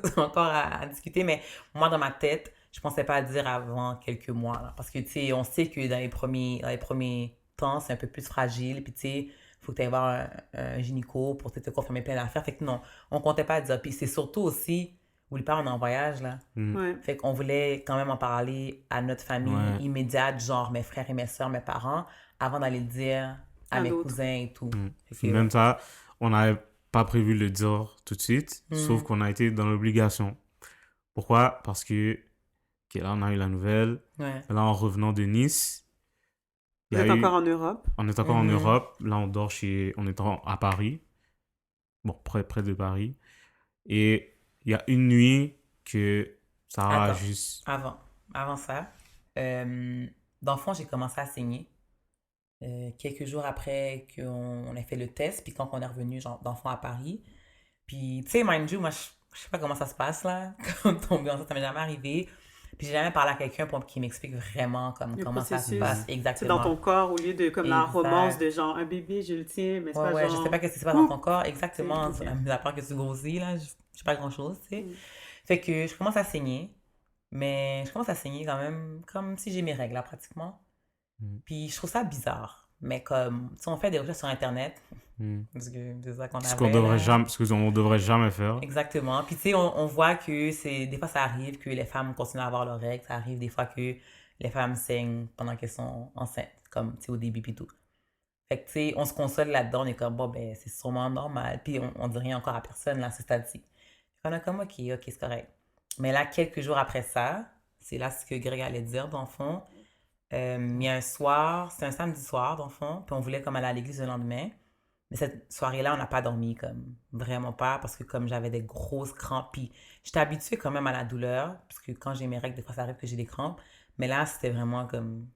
S1: c'est encore à discuter, mais moi, dans ma tête, je pensais pas le dire avant quelques mois. Là, parce que, tu sais, on sait que dans les premiers temps, c'est un peu plus fragile. Puis, tu sais, il faut que tu ailles voir un gynéco pour te confirmer plein d'affaires. Fait que non, on comptait pas le dire. Puis c'est surtout aussi voulait pas, on est en voyage, là.
S3: Ouais.
S1: Fait qu'on voulait quand même en parler à notre famille
S2: Ouais.
S1: immédiate, genre mes frères et mes soeurs, mes parents, avant d'aller le dire à
S3: À
S1: mes
S3: d'autres.
S1: cousins et tout. Fait que,
S2: Même ça, on n'avait pas prévu de le dire tout de suite, sauf qu'on a été dans l'obligation. Pourquoi? Parce que là, on a eu la nouvelle.
S1: ouais.
S2: Là, en revenant de Nice, il
S3: Vous
S2: y a
S3: êtes
S2: eu...
S3: encore en Europe?
S2: On est encore en
S1: Mhm.
S2: Europe. Là, on dort on est à Paris. Bon, près de Paris. Et il y a une nuit que Sarah a
S1: Attends.
S2: juste...
S1: Avant ça, dans le fond, j'ai commencé à saigner. Quelques jours après qu'on ait fait le test, puis quand on est revenu, genre, d'enfant à Paris. Puis, tu sais, mind you, moi, je sais pas comment ça se passe, là, quand tomber enceinte, ça m'est jamais arrivé. Puis, j'ai jamais parlé à quelqu'un pour qui m'explique vraiment comme,
S3: Le
S1: comment ça se
S3: processus.
S1: passe
S3: C'est
S1: exactement.
S3: dans ton corps, au lieu de comme la
S1: Exact.
S3: romance de genre un bébé, je le tiens, mais c'est pas
S1: Ouais,
S3: genre...
S1: je sais pas qu'est-ce qui se passe dans
S3: Ouh!
S1: ton corps exactement,
S3: Ok.
S1: à part que tu grossis, là, je sais pas grand-chose, tu sais.
S3: Mm.
S1: Fait que je commence à saigner, mais je commence à saigner quand même comme si j'ai mes règles, là, pratiquement.
S2: Mm.
S1: Puis je trouve ça bizarre, mais comme, tu sais, on fait des recherches sur Internet,
S2: Mm.
S1: parce que c'est ça qu'on
S2: Ce
S1: avait,
S2: qu'on devrait
S1: là.
S2: jamais, ce qu'on devrait jamais faire.
S1: Exactement. Puis tu sais, on voit que des fois ça arrive que les femmes continuent à avoir leurs règles, ça arrive des fois que les femmes saignent pendant qu'elles sont enceintes, comme, tu sais, au début puis tout. Fait que, tu sais, on se console là-dedans, on est comme, bon, ben, c'est sûrement normal. Puis on dit rien encore à personne, là, à ce stade-ci. Fait qu'on est comme, ok, c'est correct. Mais là, quelques jours après ça, c'est là ce que Greg allait dire, dans le fond. Il y a un soir, c'était un samedi soir, dans le fond, puis on voulait comme aller à l'église le lendemain. Mais cette soirée-là, on n'a pas dormi, comme, vraiment pas, parce que comme j'avais des grosses crampes, puis j'étais habituée quand même à la douleur, parce que quand j'ai mes règles, des fois ça arrive que j'ai des crampes. Mais là, c'était vraiment comme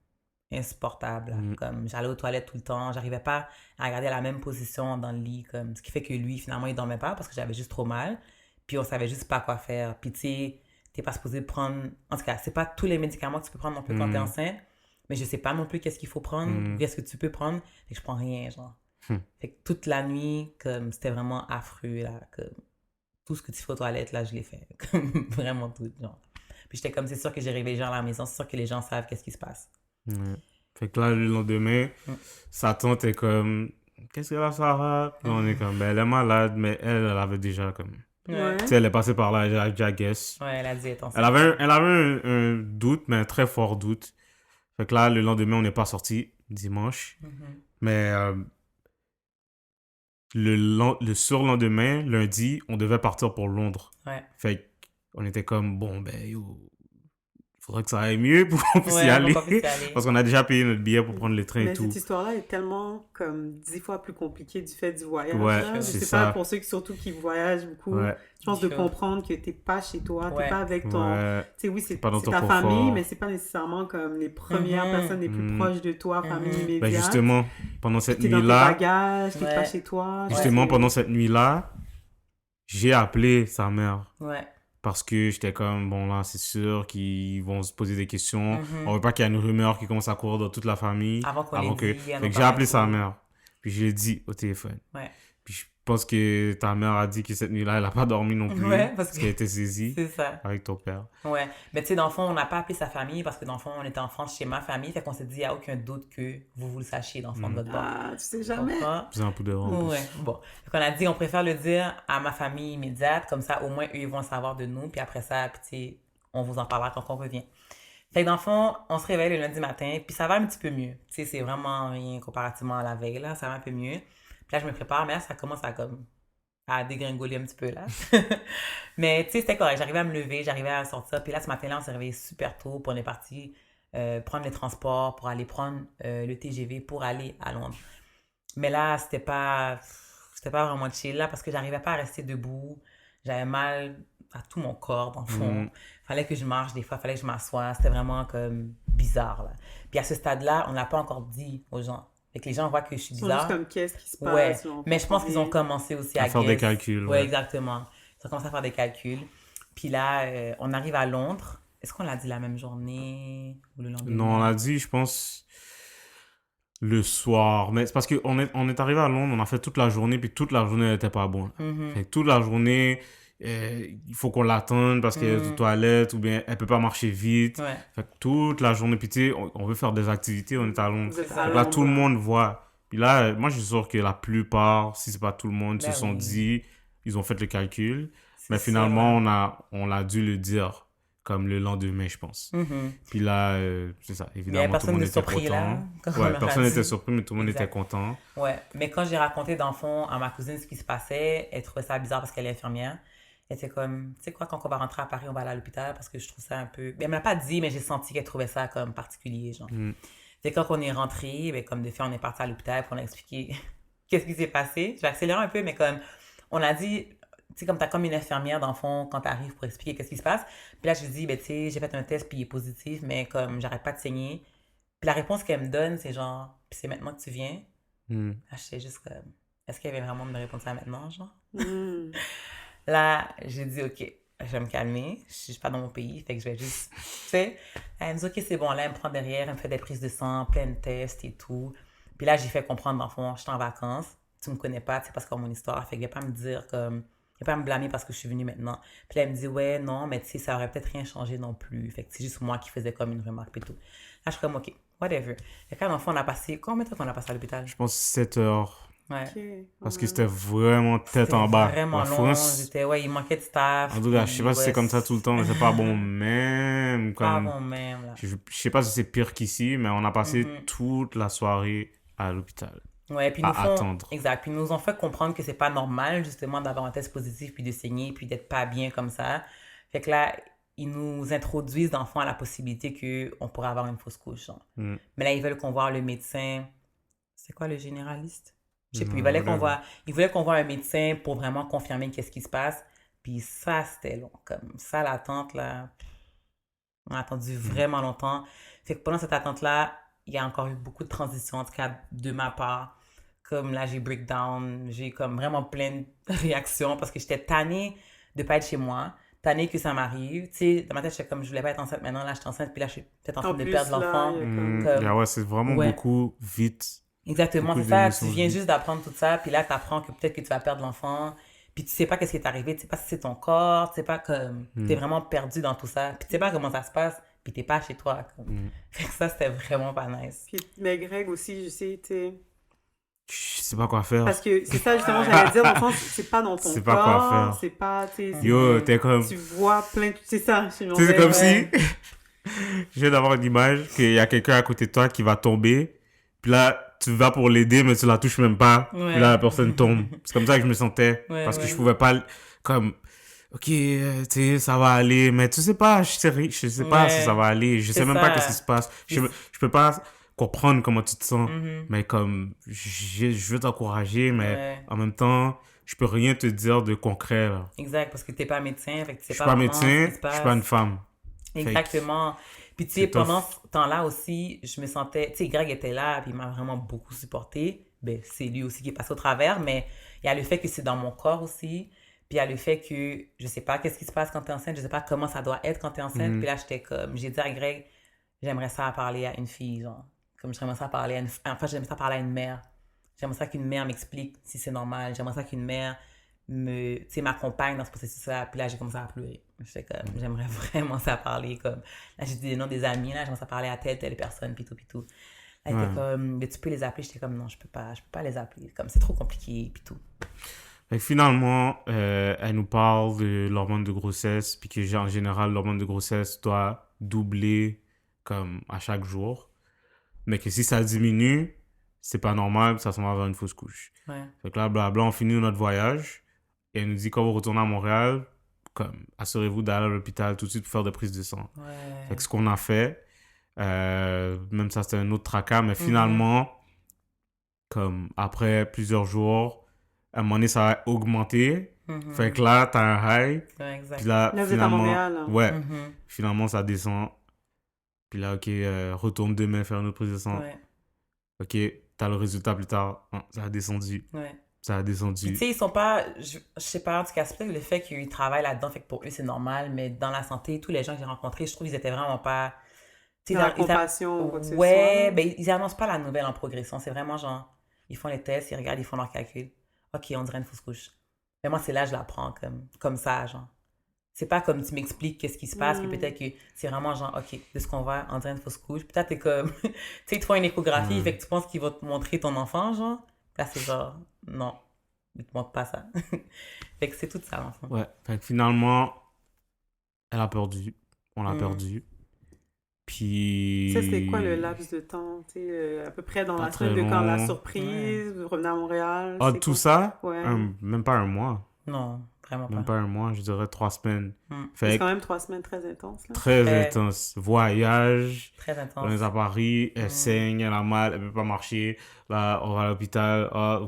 S1: insupportable, là.
S2: Mm.
S1: Comme j'allais aux toilettes tout le temps, j'arrivais pas à garder la même position dans le lit, comme ce qui fait que lui finalement il dormait pas parce que j'avais juste trop mal, puis on savait juste pas quoi faire. Puis tu sais, t'es pas supposé prendre, en tout cas c'est pas tous les médicaments que tu peux prendre non plus quand t'es
S2: Mm.
S1: enceinte, mais je sais pas non plus qu'est-ce qu'il faut prendre ou qu'est-ce que tu peux prendre, fait que je prends rien, genre. Fait que toute la nuit, comme c'était vraiment affreux, là, comme tout ce que tu fais aux toilettes, là je l'ai fait, comme vraiment tout, genre. Puis j'étais comme, c'est sûr que j'ai réveillé les gens à la maison, c'est sûr que les gens savent qu'est-ce qui se passe.
S2: Ouais. Fait que là, le lendemain, sa tante est comme, qu'est-ce que là, Sarah? Puis on est comme, ben, elle est malade, mais elle avait déjà comme,
S3: Ouais.
S2: tu sais, elle est passée par là, I guess.
S1: Ouais, elle a dit, attention.
S2: Elle avait un doute, mais un très fort doute. Fait que là, le lendemain, on n'est pas sorti, dimanche. Mais le surlendemain, lundi, on devait partir pour Londres.
S1: Ouais.
S2: Fait qu'on était comme, bon, ben, yo, faudrait que ça aille mieux pour qu'on puisse y
S1: Ouais,
S2: aller.
S1: pour qu'on puisse y aller.
S2: Parce qu'on a déjà payé notre billet pour prendre le train et
S3: Mais
S2: tout.
S3: cette histoire-là est tellement comme 10 fois plus compliquée du fait du voyage.
S2: Ouais,
S3: là. Je
S2: c'est
S3: sais
S2: ça.
S3: pas, pour ceux qui surtout qui voyagent beaucoup,
S2: Ouais.
S3: je pense de
S1: Sure.
S3: comprendre que t'es pas chez toi,
S1: Ouais.
S3: t'es pas avec ton...
S2: Ouais.
S3: Tu sais, oui, c'est
S2: pas dans ton
S3: ta
S2: confort.
S3: famille, mais c'est pas nécessairement comme les premières personnes les plus proches de toi, famille immédiate.
S2: Ben justement, pendant cette
S3: T'es dans tes
S2: nuit-là,
S3: bagages, t'es
S1: Ouais.
S3: pas chez toi.
S2: justement,
S3: c'est-
S2: pendant cette nuit-là, j'ai appelé sa mère.
S1: Ouais.
S2: Parce que j'étais comme, bon là, c'est sûr qu'ils vont se poser des questions. On veut pas qu'il y ait une rumeur qui commence à courir dans toute la famille.
S1: Avant qu'on l'ait dit à nos
S2: Fait que j'ai
S1: parents
S2: appelé
S1: et
S2: sa
S1: tout.
S2: mère. Puis je l'ai dit au téléphone.
S1: Ouais.
S2: Puis je pense que ta mère a dit que cette nuit-là, elle a pas dormi non plus.
S1: Ouais, parce
S2: parce
S1: que-
S2: qu'elle était saisie
S1: C'est ça.
S2: avec ton père.
S1: Ouais. Mais tu sais, dans le fond, on n'a pas appelé sa famille parce que dans le fond, on était en France chez ma famille. Fait qu'on s'est dit, il n'y a aucun doute que vous le sachiez dans le fond de votre bord.
S3: Ah, tu sais jamais.
S1: Comprends?
S2: C'est un peu de en plus.
S1: Ouais, bon. Donc, on a dit, on préfère le dire à ma famille immédiate, comme ça, au moins, eux, ils vont le savoir de nous, puis après ça, puis, tu sais, on vous en parlera quand on revient. Fait que dans le fond, on se réveille le lundi matin, puis ça va un petit peu mieux. Tu sais, c'est vraiment rien comparativement à la veille, là, ça va un peu mieux. Puis là, je me prépare, mais là, ça commence à dégringoler un petit peu, là. Mais, tu sais, c'était correct. J'arrivais à me lever, j'arrivais à sortir. Puis là, ce matin-là, on s'est réveillé super tôt, puis on est parti prendre les transports pour aller prendre le TGV pour aller à Londres. Mais là, c'était pas vraiment chill, là, parce que j'arrivais pas à rester debout. J'avais mal à tout mon corps, dans le fond. Fallait que je marche des fois, fallait que je m'assoie. C'était vraiment comme bizarre, là. Puis à ce stade-là, on l'a pas encore dit aux gens. Fait que les gens voient que je suis
S3: Ils sont
S1: bizarre.
S3: juste comme, qu'est-ce qui se passe?
S1: Ouais,
S3: là, on
S1: mais je pense
S3: comprend
S1: qu'ils ont
S3: rien.
S1: commencé aussi
S2: À faire des
S1: guess.
S2: calculs,
S1: Ouais,
S2: ouais.
S1: exactement. Ils ont commencé à faire des calculs. Puis là, on arrive à Londres. Est-ce qu'on l'a dit la même journée ou le lendemain?
S2: Non, on l'a dit, je pense, le soir. Mais c'est parce qu'on est arrivé à Londres, on a fait toute la journée, puis toute la journée, elle était pas bonne. Fait que toute la journée, il faut qu'on l'attende parce qu'elle est aux toilettes, ou bien elle peut pas marcher vite.
S1: Ouais.
S2: Fait que toute la journée, puis tu sais, on veut faire des activités, on est à Londres.
S3: Vous êtes
S1: Fait
S3: à
S2: Fait que là,
S3: Londres.
S2: tout le monde voit. Puis là, moi, je suis sûr que la plupart, si c'est pas tout le monde,
S1: Ben
S2: se sont
S1: oui.
S2: dit, ils ont fait le calcul. Mais
S1: C'est
S2: finalement,
S1: sûr.
S2: on a dû le dire comme le lendemain, je pense.
S1: Mhm.
S2: Puis là, c'est ça.
S1: Mais il n'y avait
S2: Évidemment, tout le
S1: personne
S2: monde
S1: de
S2: était
S1: surpris là,
S2: content.
S1: quand on
S2: Ouais,
S1: leur a
S2: personne n'était
S1: dit.
S2: surpris, mais tout le monde était
S1: Exact.
S2: content.
S1: Ouais, mais quand j'ai raconté dans le fond à ma cousine ce qui se passait, elle trouvait ça bizarre parce qu'elle est infirmière. Elle était comme, tu sais quoi, quand on va rentrer à Paris, on va aller à l'hôpital parce que je trouve ça un peu. Ben, elle m'a pas dit, mais j'ai senti qu'elle trouvait ça comme particulier, genre.
S2: Mm.
S1: C'est quand on est rentré, ben, comme de fait, on est parti à l'hôpital pour on a expliqué qu'est-ce qui s'est passé. Je vais accélérer un peu, mais comme on a dit, tu sais, comme t'as comme une infirmière dans le fond quand t'arrives pour expliquer qu'est-ce qui se passe. Puis là, je lui dis, ben, tu sais, j'ai fait un test puis il est positif, mais comme j'arrête pas de saigner. Puis la réponse qu'elle me donne, c'est genre, puis c'est maintenant que tu viens.
S2: Mm.
S1: Là, j'étais juste comme, est-ce qu'elle vient vraiment de me répondre ça maintenant, genre?
S3: Hmm.
S1: Là, j'ai dit, OK, je vais me calmer. Je suis pas dans mon pays, fait que je vais juste, tu sais. Elle me dit, OK, c'est bon. Là, elle me prend derrière, elle me fait des prises de sang, plein de tests et tout. Puis là, j'ai fait comprendre, dans le fond, je suis en vacances. Tu me connais pas, tu sais pas c'est quoi mon histoire. Fait que viens pas me dire comme, viens pas me blâmer parce que je suis venue maintenant. Puis là, elle me dit, ouais, non, mais tu sais, ça aurait peut-être rien changé non plus. Fait que c'est juste moi qui faisais comme une remarque et tout. Là, je suis comme, OK, whatever. Fait que là, dans le fond, on a passé, combien de temps qu'on a passé à l'hôpital?
S2: Je pense 7 heures.
S1: Ouais.
S3: Ok,
S2: Parce
S3: quand
S2: que
S3: même.
S2: c'était vraiment tête
S1: C'était
S2: en bas.
S1: vraiment
S2: La
S1: long.
S2: France,
S1: J'étais, ouais, il manquait de staff.
S2: en tout cas, je sais
S1: Puis,
S2: pas si c'est
S1: ouais,
S2: comme ça tout le temps, mais c'est pas bon même.
S1: pas
S2: Comme,
S1: bon même, là.
S2: je sais pas si c'est pire qu'ici, mais on a passé
S1: Mhm.
S2: toute la soirée à l'hôpital.
S1: Ouais, puis ils nous
S2: À
S1: font,
S2: attendre.
S1: exact, puis ils nous ont fait comprendre que c'est pas normal, justement, d'avoir un test positif, puis de saigner, puis d'être pas bien comme ça. Fait que là, ils nous introduisent, dans le fond, à la possibilité qu'on pourrait avoir une fausse couche, genre.
S2: Mm.
S1: Mais là, ils veulent qu'on voit le médecin. C'est quoi le généraliste? Je sais plus.
S2: Non, whatever.
S1: Ils voulaient qu'on voit un médecin pour vraiment confirmer qu'est-ce qui se passe. Puis ça, c'était long. Comme ça, l'attente, là, on a attendu
S2: Mm.
S1: vraiment longtemps. Fait que pendant cette attente-là, il y a encore eu beaucoup de transitions, en tout cas de ma part. Comme là, j'ai breakdown, j'ai comme vraiment plein de réactions parce que j'étais tannée de pas être chez moi, tannée que ça m'arrive. Tu sais, dans ma tête, j'étais comme, je voulais pas être enceinte maintenant, là, je suis enceinte, puis là, je suis peut-être en train
S3: En
S1: de
S3: plus,
S1: perdre
S3: là,
S1: l'enfant.
S3: il y a
S2: Mm.
S3: comme...
S1: Comme,
S2: Ouais, c'est vraiment
S1: ouais.
S2: beaucoup vite.
S1: Exactement,
S2: Beaucoup
S1: c'est ça. Tu
S2: d'émotions
S1: viens
S2: vite.
S1: juste d'apprendre tout ça, puis là, tu apprends que peut-être que tu vas perdre l'enfant, puis tu sais pas qu'est-ce qui est arrivé, tu sais pas si c'est ton corps, tu sais pas comme. T'es
S2: Mm.
S1: vraiment perdu dans tout ça, puis tu sais pas comment ça se passe, puis t'es pas chez toi. Comme.
S2: Mm.
S1: Fait que ça, c'était vraiment pas nice.
S3: Puis, mais Greg aussi, je sais, tu sais...
S2: Je sais pas quoi faire.
S3: Parce que c'est ça, justement, j'allais dire, dans le sens, c'est pas dans ton
S2: C'est pas quoi
S3: corps,
S2: faire.
S3: c'est pas, tu sais,
S2: Yo, t'es comme...
S3: tu vois plein de... C'est ça, je
S2: Tu sais, c'est comme
S1: Ouais.
S2: si... Je viens d'avoir une image qu'il y a quelqu'un à côté de toi qui va tomber. Puis là, tu vas pour l'aider, mais tu la touches même pas.
S1: Ouais.
S2: Puis là, la personne tombe. C'est comme ça que je me sentais.
S1: Ouais,
S2: Parce que
S1: ouais.
S2: je pouvais pas... Comme... Ok, tu sais, ça va aller. Mais tu sais pas, je sais pas si
S1: Ouais.
S2: ça va aller. Je sais
S1: C'est
S2: même pas qu'est-ce qui
S1: ça.
S2: se passe. Je peux pas comprendre comment tu te sens.
S1: Mhm.
S2: Mais comme... Je veux t'encourager, mais
S1: Ouais.
S2: en même temps, je peux rien te dire de concret, là.
S1: Exact, parce que t'es pas médecin, fait que tu sais
S2: Je suis
S1: pas
S2: pas
S1: vraiment ce
S2: médecin,
S1: qui se
S2: je suis pas une
S1: passe.
S2: femme.
S1: Exactement. Puis tu sais,
S2: c'est tough.
S1: pendant ce temps-là aussi, je me sentais, tu sais, Greg était là, puis il m'a vraiment beaucoup supporté. Ben, c'est lui aussi qui est passé au travers, mais il y a le fait que c'est dans mon corps aussi. Puis il y a le fait que je sais pas qu'est-ce qui se passe quand t'es enceinte, je sais pas comment ça doit être quand t'es enceinte.
S2: Mhm.
S1: Puis là, j'étais comme, j'ai dit à Greg, j'aimerais ça parler à une fille, genre. Comme j'aimerais ça parler à une, enfin, j'aimerais ça parler à une mère. J'aimerais ça qu'une mère m'explique si c'est normal. J'aimerais ça qu'une mère me, tu sais, m'accompagne dans ce processus-là. Puis là, j'ai commencé à pleurer. J'étais comme, j'aimerais vraiment ça parler, comme, là, j'ai dit des noms des amis, là, j'aimerais ça parler à telle personne, puis tout, puis tout. Là, il était
S2: Ouais.
S1: comme, mais tu peux les appeler. J'étais comme, non, je peux pas les appeler. Comme, c'est trop compliqué, puis tout.
S2: Fait que finalement, elle nous parle de l'hormone de grossesse, puis que en général, l'hormone de grossesse doit doubler comme à chaque jour. Mais que si ça diminue, c'est pas normal, ça s'en va vers une fausse couche.
S1: Ouais.
S2: Fait que là, blabla, on finit notre voyage. Et elle nous dit quand vous retournez à Montréal, comme, assurez-vous d'aller à l'hôpital tout de suite pour faire des prises de sang.
S1: Ouais.
S2: Fait que ce qu'on a fait, même ça c'était un autre tracas, mais finalement, comme après plusieurs jours, à un moment donné, ça a augmenté.
S1: Mhm.
S2: Fait que là, t'as un high.
S1: Ouais, exact.
S2: Puis là,
S3: Là, vous êtes à
S2: finalement,
S3: Montréal, là.
S2: ouais,
S1: Mhm.
S2: finalement, ça descend. Puis là, ok, retourne demain faire une autre prise de sang.
S1: Ouais,
S2: Ok, t'as le résultat plus tard. Ah, ça a descendu.
S1: ouais.
S2: Ça a
S1: Puis,
S2: descendu.
S1: tu sais, ils sont pas. Je sais pas, en tout cas, c'est peut-être le fait qu'ils travaillent là-dedans, fait que pour eux, c'est normal, mais dans la santé, tous les gens que j'ai rencontrés, je trouve qu'ils étaient vraiment pas. Tu sais,
S3: Dans la
S1: ils a-
S3: compassion ou quoi que ce
S1: Ouais,
S3: soit.
S1: ben, ils annoncent pas la nouvelle en progression. C'est vraiment genre, ils font les tests, ils regardent, ils font leurs calculs. Ok, on dirait une fausse couche. Mais moi, c'est là, je la prends comme ça, genre. C'est pas comme tu m'expliques qu'est-ce qui se passe, puis peut-être que c'est vraiment genre, ok, de ce qu'on voit, on dirait une fausse couche. Peut-être t'es comme, tu sais, ils te font une échographie,
S2: Ouais.
S1: fait que tu penses qu'ils vont te montrer ton enfant, genre. Là, c'est genre, non. il te montre pas ça. Fait que c'est tout ça, l'enfant.
S2: Ouais. Fait que finalement, elle a perdu. On l'a perdu.
S3: Ça, c'était quoi le
S2: Puis...
S3: laps de temps? Tu sais, à peu près dans
S2: Pas
S3: la semaine
S2: très
S3: de quand la
S2: long.
S1: Ouais.
S3: surprise, vous revenez à Montréal,
S2: Ah,
S3: c'est
S2: tout
S3: quoi?
S2: ça,
S3: Ouais.
S2: même pas un mois.
S1: Non, vraiment
S2: Même
S1: pas.
S2: pas un mois, je dirais 3 semaines.
S1: Hmm.
S3: Mais c'est
S2: Fait
S3: quand
S2: que
S3: même 3 semaines très intenses, là.
S2: très
S1: Très,
S2: intense. Voyage,
S1: très
S2: on est
S1: intense.
S2: à Paris, elle
S1: Hmm.
S2: saigne, elle a mal, elle peut pas marcher. Là, on va à l'hôpital. Ah,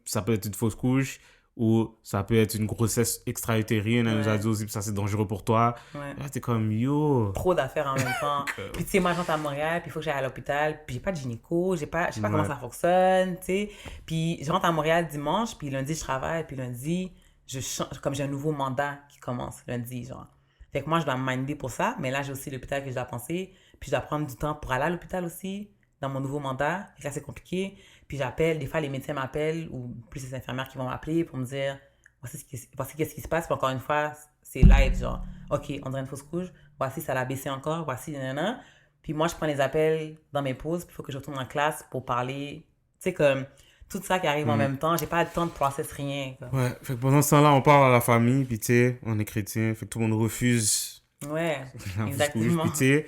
S2: ça peut être une fausse couche ou ça peut être une grossesse extra-utérine. Elle nous a
S1: Ouais,
S2: dit aussi que ça c'est dangereux pour toi.
S1: ouais.
S2: Et là, t'es comme yo.
S1: Trop d'affaires en même temps.
S2: Comme-
S1: Puis tu sais, moi, je rentre à Montréal, puis il faut que j'aille à l'hôpital, puis j'ai pas de gynéco, je sais pas comment
S2: Ouais.
S1: ça fonctionne, tu sais. Puis je rentre à Montréal dimanche, puis lundi, je travaille, puis lundi, je change, comme j'ai un nouveau mandat qui commence lundi, genre. Fait que moi, je dois me minder pour ça, mais là, j'ai aussi l'hôpital que je dois penser, puis je dois prendre du temps pour aller à l'hôpital aussi, dans mon nouveau mandat. Fait que là, c'est compliqué. Puis j'appelle, des fois, les médecins m'appellent, ou plus les infirmières qui vont m'appeler pour me dire, voici qu'est-ce qui se passe, puis encore une fois, c'est live, genre, OK, on dirait une fausse couche, voici, ça l'a baissé encore, voici, nanana. Puis moi, je prends les appels dans mes pauses, puis il faut que je retourne en classe pour parler. Tu sais, comme, tout ça qui arrive en
S2: Mm.
S1: même temps, j'ai pas le temps de process rien, quoi.
S2: Ouais, fait que pendant ce temps-là, on parle à la famille, puis tu sais, on est chrétien, fait que tout le monde refuse
S1: Ouais,
S2: la fausse couche,
S1: exactement.
S2: puis tu sais,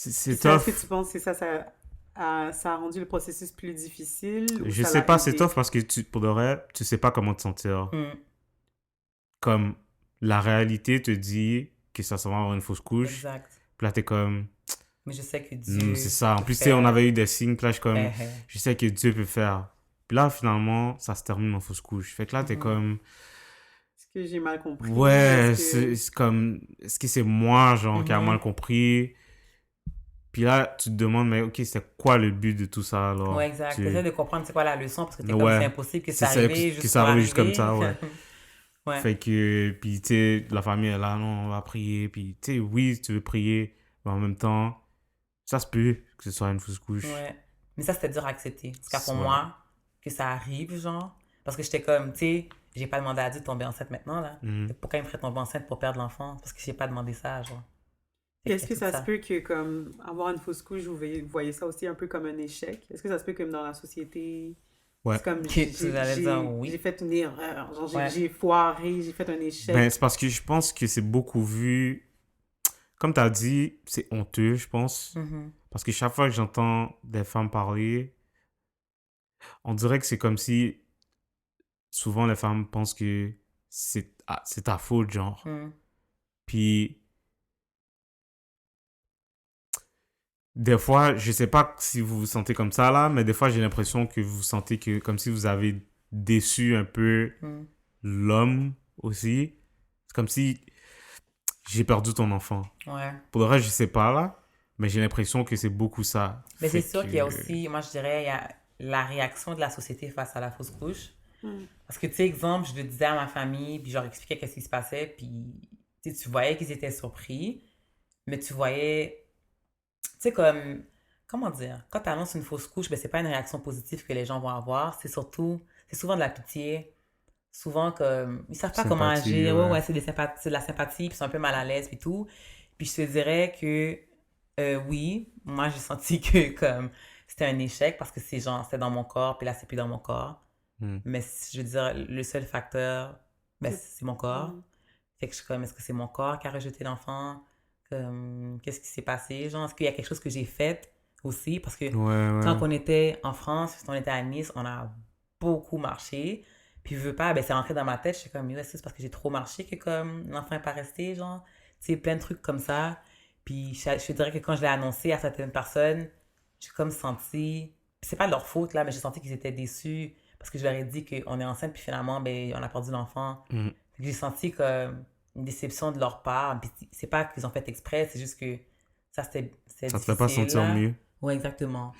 S3: Puis
S2: c'est
S3: ça, est-ce que
S2: tough.
S3: tu penses que ça a rendu le processus plus difficile ou
S2: Je
S3: ça
S2: sais
S3: l'a
S2: pas, c'est
S3: aidé?
S2: tough parce que pour de vrai, tu sais pas comment te sentir.
S1: Mm,
S2: Comme la réalité te dit que ça va avoir une fausse couche,
S1: exact.
S2: puis là t'es comme,
S1: Mais je sais que
S2: C'est
S1: Dieu
S2: ça. En
S1: peut
S2: plus, tu sais, on
S1: faire.
S2: avait eu des signes, puis là, je suis comme,
S1: Eh, eh.
S2: je sais que Dieu peut faire. Puis là, finalement, ça se termine en fausse couche. Fait que là, t'es
S1: Mhm.
S2: comme,
S3: Est-ce que j'ai mal compris?
S2: ouais,
S3: Est-ce que...
S2: c'est comme, est-ce que c'est moi, genre, qui a mal
S1: Mhm.
S2: compris? Puis là, tu te demandes, mais ok, c'est quoi le but de tout ça,
S1: Ouais,
S2: alors?
S1: exact. T'essaies de comprendre c'est quoi la leçon parce que t'es comme c'est
S2: Ouais,
S1: impossible que
S2: c'est
S1: ça
S2: ça,
S1: arrive
S2: que
S1: juste
S2: ça
S1: pour
S2: arrive juste comme
S1: arriver.
S2: ça, ouais.
S1: Ouais.
S2: Fait que, puis tu sais, la famille est là, non, on va prier. Puis tu sais, oui, tu veux prier, mais en même temps, ça se peut que ce soit une fausse couche.
S1: Ouais. Mais ça, c'était dur à accepter. En tout cas, pour
S2: Ouais.
S1: moi, que ça arrive, genre. Parce que j'étais comme, tu sais, j'ai pas demandé à Dieu de tomber enceinte maintenant, là.
S2: Mhm.
S1: Fait que pourquoi il me ferait tomber enceinte pour perdre l'enfant? Parce que j'ai pas demandé ça, genre.
S3: Puis
S1: Fait
S3: est-ce
S1: qu'il
S3: que
S1: y a tout
S3: ça se
S1: ça.
S3: peut que, comme, avoir une fausse couche, vous voyez ça aussi un peu comme un échec? Est-ce que ça se peut que dans la société,
S2: Ouais.
S3: c'est comme,
S1: Ok, tu allais dire
S3: j'ai
S1: oui.
S3: fait une erreur, genre,
S1: Ouais.
S3: j'ai foiré, j'ai fait un échec.
S2: Ben, c'est parce que je pense que c'est beaucoup vu. Comme tu as dit, c'est honteux, je pense.
S1: Mhm.
S2: Parce que chaque fois que j'entends des femmes parler, on dirait que c'est comme si souvent les femmes pensent que c'est ta faute, genre.
S1: Mhm.
S2: Puis des fois, je sais pas si vous vous sentez comme ça là, mais des fois j'ai l'impression que vous vous sentez que comme si vous avez déçu un peu
S1: Mhm.
S2: l'homme aussi. C'est comme si j'ai perdu ton enfant.
S1: Ouais.
S2: Pour le reste, je sais pas là, mais j'ai l'impression que c'est beaucoup ça.
S1: Mais c'est
S2: Fait
S1: sûr
S2: que...
S1: qu'il y a aussi, moi je dirais, il y a la réaction de la société face à la fausse couche.
S3: Hmm.
S1: Parce que, tu sais, exemple, je le disais à ma famille, puis je leur expliquais qu'est-ce qui se passait, puis tu voyais qu'ils étaient surpris, mais tu voyais, tu sais, comme, comment dire, quand tu annonces une fausse couche, ben, c'est pas une réaction positive que les gens vont avoir, c'est souvent de la pitié, souvent comme, ils savent pas comment
S2: Sympathie,
S1: agir, ouais,
S2: ouais.
S1: ouais, c'est de la sympathie, puis ils sont un peu mal à l'aise, puis tout. Puis je te dirais que, oui, moi j'ai senti que, comme, c'était un échec, parce que c'est genre, c'était dans mon corps, puis là, c'est plus dans mon corps.
S2: Hmm.
S1: Mais je veux dire, le seul facteur, ben, c'est mon corps.
S3: Hmm.
S1: Fait que je suis comme, est-ce que c'est mon corps qui a rejeté l'enfant? Comme, qu'est-ce qui s'est passé? Genre, est-ce qu'il y a quelque chose que j'ai fait aussi? Parce que
S2: Ouais,
S1: quand
S2: ouais.
S1: on était en France, quand on était à Nice, on a beaucoup marché. Puis, je veux pas, ben, c'est rentré dans ma tête. Je suis comme, est-ce que c'est parce que j'ai trop marché que comme l'enfant n'est pas resté? Genre, tu sais, plein de trucs comme ça. Puis, je te dirais que quand je l'ai annoncé à certaines personnes, j'ai comme senti, c'est pas de leur faute là, mais j'ai senti qu'ils étaient déçus parce que je leur ai dit qu'on est enceinte, puis finalement, ben, on a perdu l'enfant.
S2: Hmm.
S1: Fait que j'ai senti comme une déception de leur part. Puis c'est pas qu'ils ont fait exprès, c'est juste que ça, c'était
S2: Ça te fait pas
S1: difficile,
S2: sentir
S1: là.
S2: mieux.
S1: Ouais, exactement.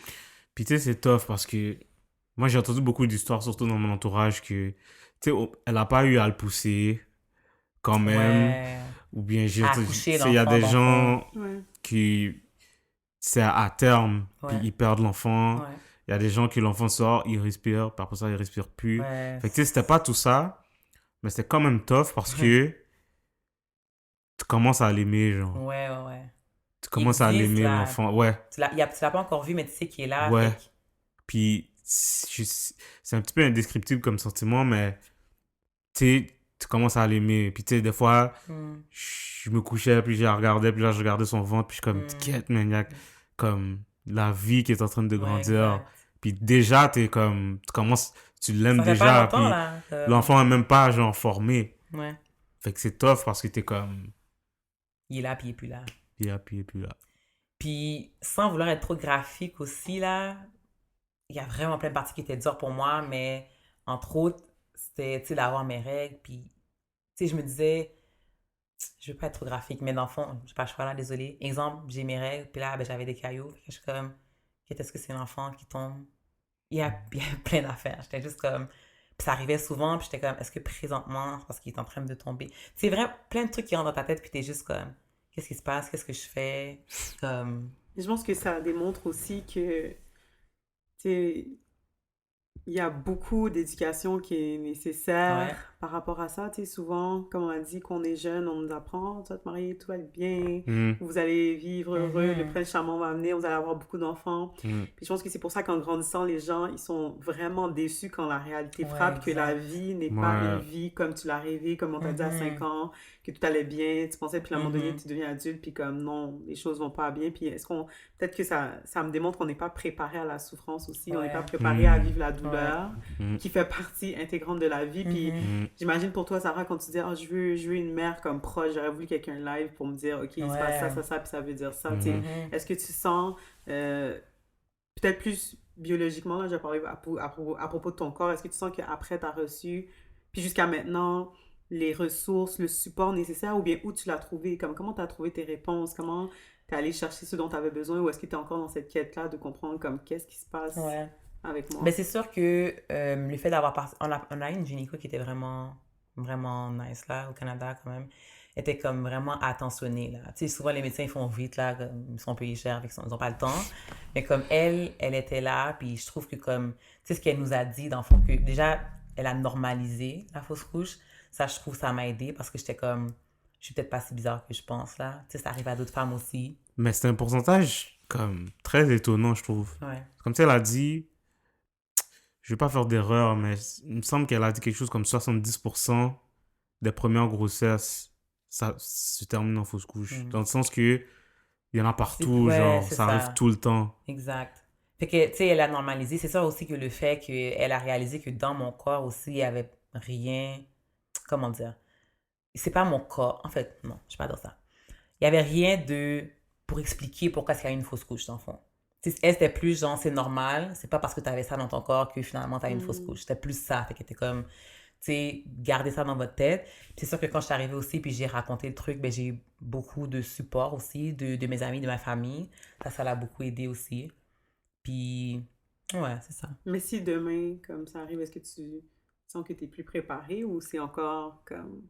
S2: Puis tu sais, c'est tough parce que moi j'ai entendu beaucoup d'histoires, surtout dans mon entourage, que tu sais, elle a pas eu à le pousser quand même.
S1: Ouais.
S2: Ou bien
S1: À
S2: tu
S1: accoucher
S2: sais, il y a
S1: l'enfant,
S2: des
S1: dans le fond.
S2: gens
S3: Ouais.
S2: qui, c'est à terme, puis
S1: Ouais.
S2: ils perdent l'enfant.
S1: Ouais.
S2: Il y a des gens qui l'enfant sort, il respire, puis après ça, il respire plus.
S1: Ouais.
S2: Fait que tu sais, c'était pas tout ça, mais c'était quand même tough parce
S1: Ouais.
S2: que tu commences à l'aimer, genre.
S1: Ouais, ouais, ouais.
S2: Tu
S1: Il
S2: commences à
S1: existe,
S2: l'aimer,
S1: là.
S2: l'enfant. Ouais,
S1: Tu l'as pas encore vu, mais tu sais qu'il est là.
S2: ouais.
S1: Fait que...
S2: Puis c'est un petit peu indescriptible comme sentiment, mais tu commences à l'aimer. Puis tu sais, des fois,
S1: Mm.
S2: je me couchais, puis je la regardais, puis là, je regardais son ventre, puis je suis comme,
S1: Mm.
S2: quête, man, il y a comme la vie qui est en train de
S1: Ouais,
S2: grandir.
S1: exact.
S2: Puis déjà, tu l'aimes
S1: Ça fait pas
S2: déjà,
S1: longtemps,
S2: puis
S1: là.
S2: l'enfant est même pas, genre, formé.
S1: Ouais.
S2: Fait que c'est tough parce que t'es comme,
S1: Il est là, puis il est plus là.
S2: puis là.
S1: Puis, sans vouloir être trop graphique aussi, là, il y a vraiment plein de parties qui étaient dures pour moi, mais entre autres, c'était, tu sais, d'avoir mes règles. Puis, tu sais, je me disais, je veux pas être trop graphique, mais dans le fond, j'ai pas le choix là, désolé. Exemple, j'ai mes règles, puis là, ben, j'avais des cailloux. Fait que je suis comme, qu'est-ce que c'est l'enfant qui tombe? Il y a plein d'affaires. J'étais juste comme. Puis ça arrivait souvent, puis j'étais comme, est-ce que présentement, c'est parce qu'il est en train de tomber? C'est vrai, plein de trucs qui rentrent dans ta tête, puis t'es juste comme, qu'est-ce qui se passe? Qu'est-ce que je fais? Comme.
S3: Je pense que ça démontre aussi que, tu sais, il y a beaucoup d'éducation qui est nécessaire
S1: Ouais.
S3: par rapport à ça. Tu sais, souvent, comme on a dit, qu'on est jeune, on nous apprend, tu vas te marier, tout va être bien,
S2: Mm,
S3: vous allez vivre heureux, le
S1: Mhm.
S3: prince charmant va venir, vous allez avoir beaucoup d'enfants.
S2: mm,
S3: Puis je pense que c'est pour ça qu'en grandissant, les gens, ils sont vraiment déçus quand la réalité
S1: Ouais,
S3: frappe, que la
S1: exact.
S3: vie n'est pas une
S2: ouais,
S3: vie comme tu l'as rêvé, comme on t'a dit à 5
S1: Mhm.
S3: ans, que tout allait bien, tu pensais, puis à un moment donné,
S1: Mhm.
S3: tu deviens adulte, puis comme non, les choses vont pas bien. Puis est-ce qu'on, peut-être que ça me démontre qu'on n'est pas préparé à la souffrance aussi, on n'est pas
S1: Ouais.
S3: préparé à
S2: mm,
S3: vivre la
S1: Ouais.
S3: douleur
S2: mm,
S3: qui fait partie intégrante de la vie. Puis
S1: Mhm.
S2: mm,
S3: j'imagine pour toi, Sarah, quand tu dis, oh, je veux une mère comme proche, j'aurais voulu quelqu'un live pour me dire, OK, il se passe
S1: Ouais.
S3: ça, puis ça veut dire ça. Tu sais,
S1: Mhm.
S3: est-ce que tu sens, peut-être plus biologiquement, là, je parlais à propos de ton corps, est-ce que tu sens qu'après, tu as reçu, puis jusqu'à maintenant, les ressources, le support nécessaire, ou bien où tu l'as trouvé, comme comment tu as trouvé tes réponses, comment tu es allé chercher ce dont tu avais besoin, ou est-ce que tu es encore dans cette quête-là de comprendre comme qu'est-ce qui se passe
S1: Ouais.
S3: avec
S1: Ben,
S3: moi?
S1: c'est sûr que le fait d'avoir on a eu une gynéco qui était vraiment, vraiment nice, là, au Canada, quand même. Elle était comme vraiment attentionnée, là. Tu sais, souvent, les médecins, ils font vite, là, comme, ils sont payés cher, ils n'ont pas le temps. Mais comme elle était là, puis je trouve que comme, tu sais, ce qu'elle nous a dit, dans le fond, que déjà, elle a normalisé la fausse couche. Ça, je trouve, ça m'a aidé parce que j'étais comme, je suis peut-être pas si bizarre que je pense, là. Tu sais, ça arrive à d'autres femmes aussi.
S2: Mais c'est un pourcentage comme très étonnant, je trouve.
S1: Ouais.
S2: Comme si elle a dit, je vais pas faire d'erreur, mais il me semble qu'elle a dit quelque chose comme 70% des premières grossesses, ça se termine en fausse couche.
S1: Mm.
S2: Dans le sens que il y en a partout,
S1: Ouais,
S2: genre,
S1: c'est
S2: ça arrive
S1: ça.
S2: tout le temps.
S1: Exact. Fait que, tu sais, elle a normalisé. C'est ça aussi que le fait qu'elle a réalisé que dans mon corps aussi, il y avait rien. Comment dire? C'est pas mon corps. En fait, non, je vais pas dire ça. Il y avait rien de. Pour expliquer pourquoi il y a une fausse couche, dans le fond. Tu sais, elle, c'était plus genre, c'est normal. C'est pas parce que tu avais ça dans ton corps que finalement tu as une fausse
S3: Hmm.
S1: couche. C'était plus ça. Fait que t'es comme. Tu sais, gardez ça dans votre tête. Puis c'est sûr que quand je suis arrivée aussi, puis j'ai raconté le truc, ben, j'ai eu beaucoup de support aussi de mes amis, de ma famille. Ça l'a beaucoup aidé aussi. Puis, ouais, c'est ça.
S3: Mais si demain, comme ça arrive, est-ce que tu sens que tu es plus préparé ou c'est encore comme...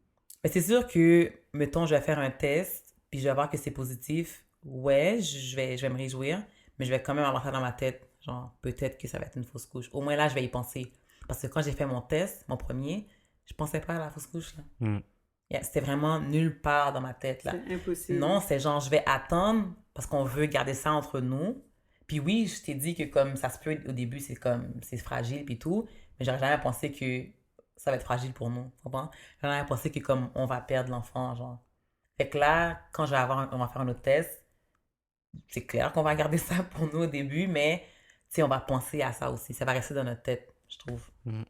S1: Mais c'est sûr que, mettons, je vais faire un test, puis je vais voir que c'est positif. Ouais, je vais me réjouir, mais je vais quand même avoir ça dans ma tête. Genre, peut-être que ça va être une fausse couche. Au moins là, je vais y penser. Parce que quand j'ai fait mon test, mon premier, je pensais pas à la fausse couche, là.
S2: Mm.
S1: C'était vraiment nulle part dans ma tête, là.
S3: C'est impossible.
S1: Non, c'est genre, je vais attendre parce qu'on veut garder ça entre nous. Puis oui, je t'ai dit que comme ça se peut au début, c'est comme, c'est fragile puis tout, mais j'aurais jamais pensé que ça va être fragile pour nous, tu comprends? J'aurais jamais pensé que comme on va perdre l'enfant, genre. Fait que là, quand on va faire un autre test, c'est clair qu'on va garder ça pour nous au début, mais tu sais, on va penser à ça aussi. Ça va rester dans notre tête, je trouve.
S2: Mm.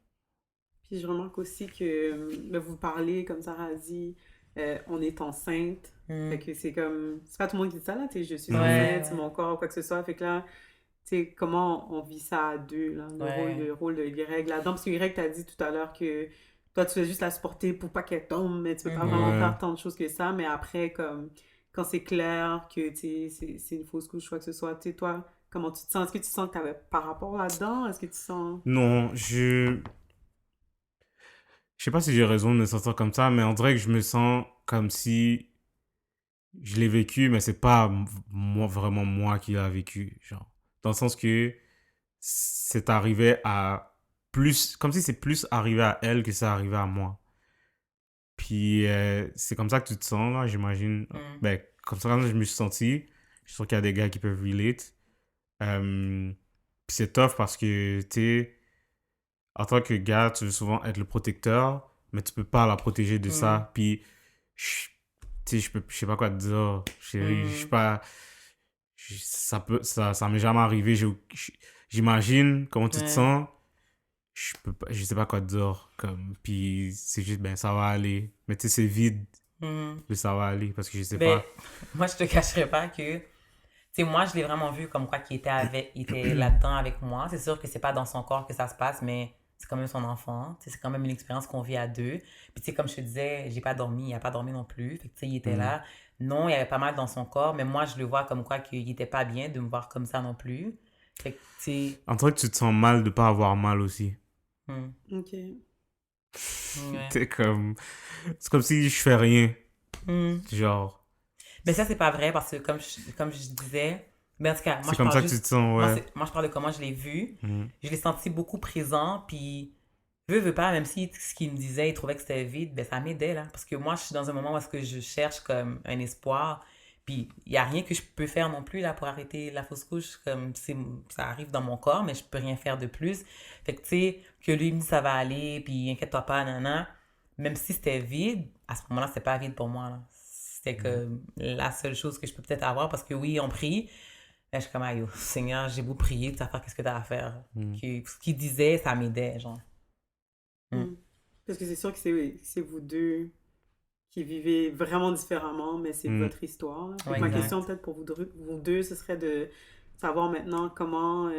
S3: Puis je remarque aussi que vous parlez, comme Sarah a dit, on est enceinte. Fait
S1: Hmm.
S3: que c'est comme... C'est pas tout le monde qui dit ça, là. Tu sais, je suis
S1: Ouais,
S2: Mhm.
S3: enceinte, c'est mon corps, quoi que ce soit. Fait que là, tu sais, comment on vit ça à deux, là,
S1: ouais.
S3: le rôle de Y là-dedans. Parce que Y, t'as dit tout à l'heure que toi, tu fais juste la supporter pour pas qu'elle tombe, mais tu peux pas vraiment
S1: Mhm.
S2: Ouais.
S3: faire tant de choses que ça. Mais après, comme, quand c'est clair que, tu sais, c'est une fausse couche, quoi que ce soit, tu sais, toi, comment tu te sens? Est-ce que tu sens que t'avais par rapport là-dedans? Est-ce que tu sens...
S2: Non, je sais pas si j'ai raison de me sentir comme ça, mais on dirait que je me sens comme si je l'ai vécu, mais c'est pas moi, vraiment moi qui l'a vécu, genre. Dans le sens que c'est arrivé à plus, comme si c'est plus arrivé à elle que ça arrivé à moi. Puis c'est comme ça que tu te sens, là, j'imagine.
S1: Hmm.
S2: Ben, comme ça, quand je me suis senti, je suis sûr qu'il y a des gars qui peuvent relate. Euh, Puis c'est tough parce que, tu sais, en tant que gars, tu veux souvent être le protecteur, mais tu peux pas la protéger de ça. Puis, je- tu sais, je sais pas quoi te dire, chérie. Je sais pas. Ça m'est jamais arrivé. J'imagine comment tu te
S1: Ouais.
S2: sens. Je sais pas quoi te dire. Comme, puis, c'est juste, ben, ça va aller. Mais tu sais, c'est vide,
S1: Mhm.
S2: mais ça va aller parce que je sais
S1: Ben,
S2: pas.
S1: moi, je te cacherai pas que, tu sais, moi, je l'ai vraiment vu comme quoi il était là-dedans avec moi. C'est sûr que c'est pas dans son corps que ça se passe, mais c'est quand même son enfant. Tu sais, c'est quand même une expérience qu'on vit à deux. Puis, tu sais, comme je te disais, j'ai pas dormi, il a pas dormi non plus. Fait que, tu sais, il était
S2: Hmm.
S1: là. Non, il y avait pas mal dans son corps, mais moi, je le vois comme quoi qu'il était pas bien de me voir comme ça non plus. Fait que, tu sais,
S2: En vrai, tu te sens mal de pas avoir mal aussi.
S1: hmm,
S3: Ok.
S1: ouais.
S2: T'es comme. C'est comme si je fais rien.
S1: Hmm.
S2: Genre.
S1: Mais ça, c'est pas vrai parce que, comme je disais, mais en tout cas, moi,
S2: C'est
S1: je
S2: comme
S1: parle
S2: ça que tu te
S1: juste.
S2: sens, ouais.
S1: Moi, je parle de comment je l'ai vu.
S2: Hmm.
S1: Je l'ai senti beaucoup présent, puis veux pas, même si ce qu'il me disait, il trouvait que c'était vide, ben ça m'aidait, là. Parce que moi, je suis dans un moment où est-ce que je cherche comme un espoir, puis il y a rien que je peux faire non plus, là, pour arrêter la fausse couche. Comme, ça arrive dans mon corps, mais je peux rien faire de plus. Fait que, tu sais, que lui il me dit ça va aller, puis inquiète-toi pas, nanana. Même si c'était vide, à ce moment-là, c'était pas vide pour moi, là. C'était que la seule chose que je peux peut-être avoir, parce que oui, on prie, mais je suis comme, aïe, oh, Seigneur, j'ai beau prier, tu vas faire qu'est-ce que tu as à faire.
S2: Hmm.
S1: Ce qu'il disait, ça m'aidait, genre. Mm.
S3: Hmm. Parce que c'est sûr que c'est vous deux qui vivez vraiment différemment, mais c'est
S2: Hmm.
S3: votre histoire, là. Fait
S1: Ouais,
S3: que ma
S1: exact.
S3: question peut-être pour vous deux, ce serait de savoir maintenant comment,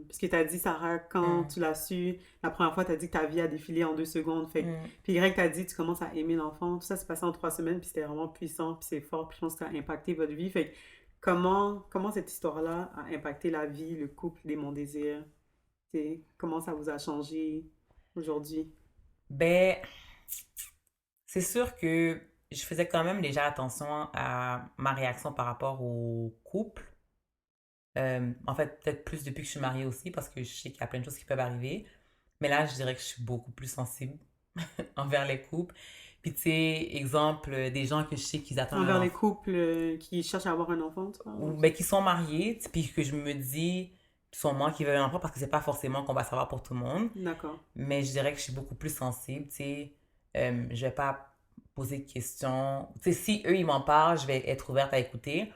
S3: parce que tu as dit, Sarah, quand
S1: Mm.
S3: tu l'as su, la première fois, tu as dit que ta vie a défilé en 2 secondes. Fait
S1: Mm.
S3: puis Greg t'a dit, tu commences à aimer l'enfant. Tout ça s'est passé en 3 semaines, puis c'était vraiment puissant, puis c'est fort, puis je pense que ça a impacté votre vie. Fait que comment cette histoire-là a impacté la vie, le couple, les Mon Désir? Comment ça vous a changé aujourd'hui?
S1: Ben, c'est sûr que je faisais quand même déjà attention à ma réaction par rapport au couple. En fait, peut-être plus depuis que je suis mariée aussi, parce que je sais qu'il y a plein de choses qui peuvent arriver. Mais là, je dirais que je suis beaucoup plus sensible envers les couples. Puis, tu sais, exemple, des gens que je sais qu'ils attendent un
S3: Envers les
S1: enfant,
S3: couples qui cherchent à avoir un enfant, tu
S1: ou
S3: parles?
S1: ben, qui sont mariés, puis que je me dis, sûrement qu'ils veulent un enfant, parce que c'est pas forcément qu'on va savoir pour tout le monde.
S3: D'accord.
S1: Mais je dirais que je suis beaucoup plus sensible, tu sais. Je vais pas poser de questions. Tu sais, si eux, ils m'en parlent, je vais être ouverte à écouter.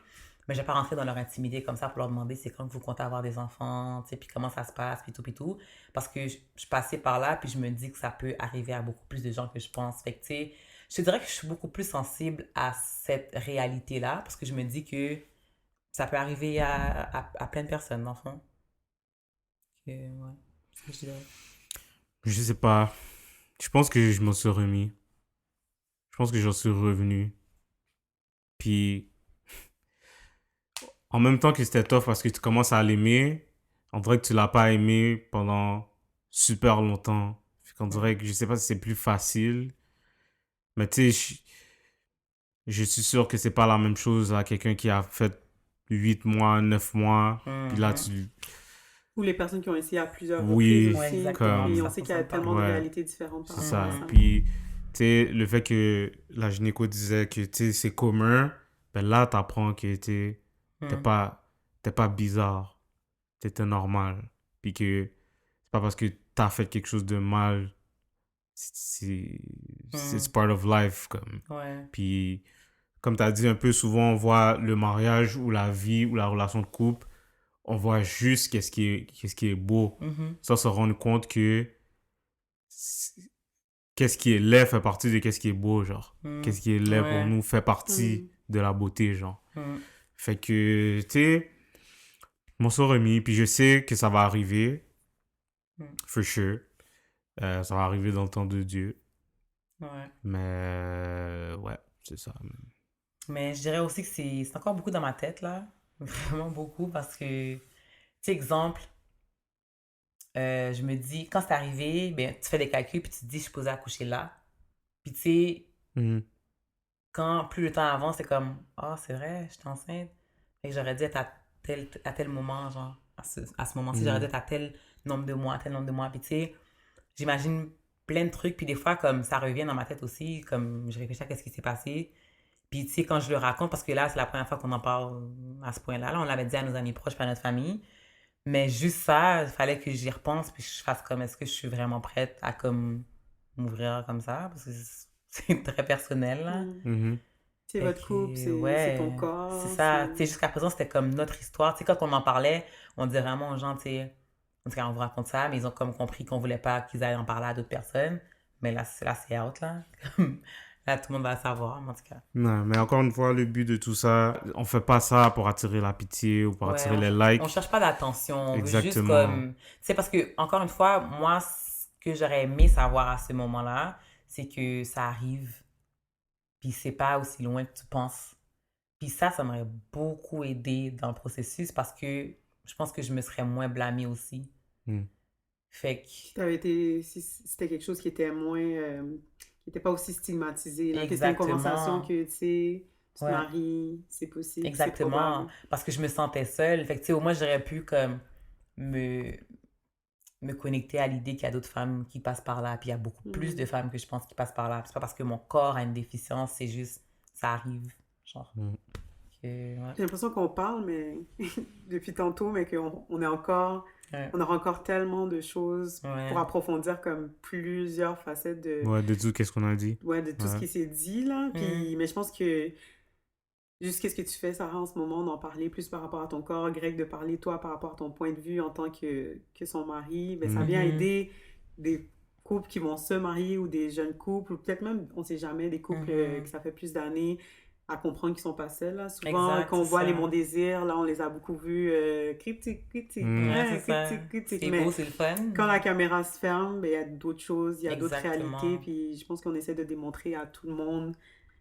S1: Mais je vais pas rentrer dans leur intimité comme ça pour leur demander c'est quand que vous comptez avoir des enfants, tu sais, puis comment ça se passe, puis tout. Parce que je passais par là, puis je me dis que ça peut arriver à beaucoup plus de gens que je pense. Fait que, tu sais, je te dirais que je suis beaucoup plus sensible à cette réalité-là, parce que je me dis que ça peut arriver à plein de personnes, dans le fond. Ouais, c'est ce que je dirais.
S2: Je sais pas. Je pense que je m'en suis remis. Je pense que j'en suis revenu. Puis, en même temps que c'était tough parce que tu commences à l'aimer, on dirait que tu l'as pas aimé pendant super longtemps. Fait qu'on dirait
S1: Mm.
S2: que je sais pas si c'est plus facile. Mais tu sais, je suis sûr que c'est pas la même chose à quelqu'un qui a fait 8 mois, 9 mois. Puis là,
S1: Mhm.
S3: Ou les personnes qui ont essayé à plusieurs reprises
S2: oui,
S1: Ouais,
S3: aussi.
S1: exactement, puis
S3: Puis on
S1: ça
S2: comme,
S3: sait qu'il y a
S1: fonctionne pas.
S3: tellement de
S2: ouais,
S3: réalités différentes par
S2: c'est
S3: rapport à
S2: ça.
S3: ça.
S1: Mhm.
S2: Puis, tu sais, le fait que la gynéco disait que, tu sais, c'est commun, ben là, t'apprends que, t'es
S1: Mhm.
S2: pas, t'es pas bizarre. T'étais normal. Puis que c'est pas parce que t'as fait quelque chose de mal, c'est
S1: Mhm.
S2: part of life, comme.
S1: Ouais.
S2: Puis, comme t'as dit un peu, souvent, on voit le mariage ou la vie ou la relation de couple, on voit juste qu'est-ce qui est beau.
S1: Mhm.
S2: Sans se rendre compte que qu'est-ce qui est laid fait partie de qu'est-ce qui est beau, genre.
S1: Mhm.
S2: Qu'est-ce qui est laid pour
S1: Ouais.
S2: nous fait partie
S3: Hum.
S2: de la beauté, genre.
S1: Mhm.
S2: Fait que, tu sais, m'en suis remis, puis je sais que ça va arriver,
S1: Mhm.
S2: for sure. Ça va arriver dans le temps de Dieu.
S1: Ouais.
S2: Mais, ouais, c'est ça.
S1: Mais je dirais aussi que c'est encore beaucoup dans ma tête, là. Vraiment beaucoup, parce que, tu sais, exemple, je me dis, quand c'est arrivé, ben, tu fais des calculs, puis tu te dis, je suis posée à coucher là. Puis, tu sais,
S2: Mhm.
S1: quand plus le temps avance, c'est comme, ah, c'est vrai, je suis enceinte. Fait que j'aurais dû être à tel moment, genre, à ce moment-ci, j'aurais dû
S2: Mhm.
S1: être à tel nombre de mois, à tel nombre de mois. Puis, tu sais, j'imagine plein de trucs, puis des fois, comme ça revient dans ma tête aussi, comme je réfléchis à ce qui s'est passé. Puis, tu sais, quand je le raconte, parce que là, c'est la première fois qu'on en parle à ce point-là, là, on l'avait dit à nos amis proches, pas à notre famille, Mais juste ça, il fallait que j'y repense puis je fasse comme est-ce que je suis vraiment prête à comme m'ouvrir comme ça parce que c'est très personnel là.
S2: Mhm.
S3: C'est
S1: Fait
S3: votre couple,
S1: que,
S3: c'est ton
S1: ouais,
S3: corps.
S1: c'est ça.
S3: c'est-
S1: Tu sais, jusqu'à présent, c'était comme notre histoire. Tu sais, quand on en parlait, on disait vraiment aux gens, tu sais, en tout cas, on vous raconte ça, mais ils ont comme compris qu'on voulait pas qu'ils aillent en parler à d'autres personnes. Mais là, c'est out, là. Là, tout le monde va le savoir, mais en tout cas.
S2: Non, mais encore une fois, le but de tout ça, on fait pas ça pour attirer la pitié ou pour
S1: Ouais,
S2: attirer les
S1: on
S2: likes.
S1: cherche pas d'attention, on veut juste
S2: Exactement.
S1: comme... Tu sais, parce que, encore une fois, moi, ce que j'aurais aimé savoir à ce moment-là, c'est que ça arrive, puis c'est pas aussi loin que tu penses. Puis ça m'aurait beaucoup aidé dans le processus parce que je pense que je me serais moins blâmée aussi.
S2: Mm.
S1: Fait que,
S3: Si c'était quelque chose qui était moins, qui était pas aussi stigmatisé, là, que c'était une conversation
S1: exactement.
S3: que, tu sais, tu te
S1: Ouais,
S3: maries, c'est possible, c'est
S1: exactement.
S3: probable.
S1: Parce que je me sentais seule. Fait que, tu sais, au moins, j'aurais pu comme me, me connecter à l'idée qu'il y a d'autres femmes qui passent par là. Puis il y a beaucoup plus de
S3: Mhm.
S1: femmes que je pense qui passent par là. C'est pas parce que mon corps a une déficience, c'est juste, ça arrive. Genre,
S2: Mm.
S1: ouais.
S3: J'ai l'impression qu'on parle, mais depuis tantôt, mais on est encore,
S1: Ouais.
S3: on aura encore tellement de choses pour
S1: Ouais.
S3: approfondir comme plusieurs facettes
S2: Ouais, de tout, qu'est-ce qu'on a dit?
S3: de tout ce
S2: Ouais.
S3: qui s'est dit, là.
S1: Mhm.
S3: Puis, mais je pense que juste qu'est-ce que tu fais, Sarah, en ce moment, d'en parler plus par rapport à ton corps, Greg, de parler, toi, par rapport à ton point de vue en tant que son mari, ben, ça vient
S1: Mhm.
S3: aider des couples qui vont se marier ou des jeunes couples, ou peut-être même, on sait jamais, des couples
S1: Mhm.
S3: que ça fait plus d'années à comprendre qu'ils sont pas seuls, là. Souvent,
S1: Exact,
S3: quand on
S1: c'est
S3: voit les
S1: ça.
S3: monts désirs, là, on les a beaucoup vus critique,
S2: Mm.
S1: Ouais,
S3: hein,
S1: c'est ça.
S3: critique.
S1: C'est
S3: Mais
S1: beau, c'est le fun.
S3: quand la caméra se ferme, ben, il y a d'autres choses, il y a d'autres
S1: Exactement.
S3: réalités, puis je pense qu'on essaie de démontrer à tout le monde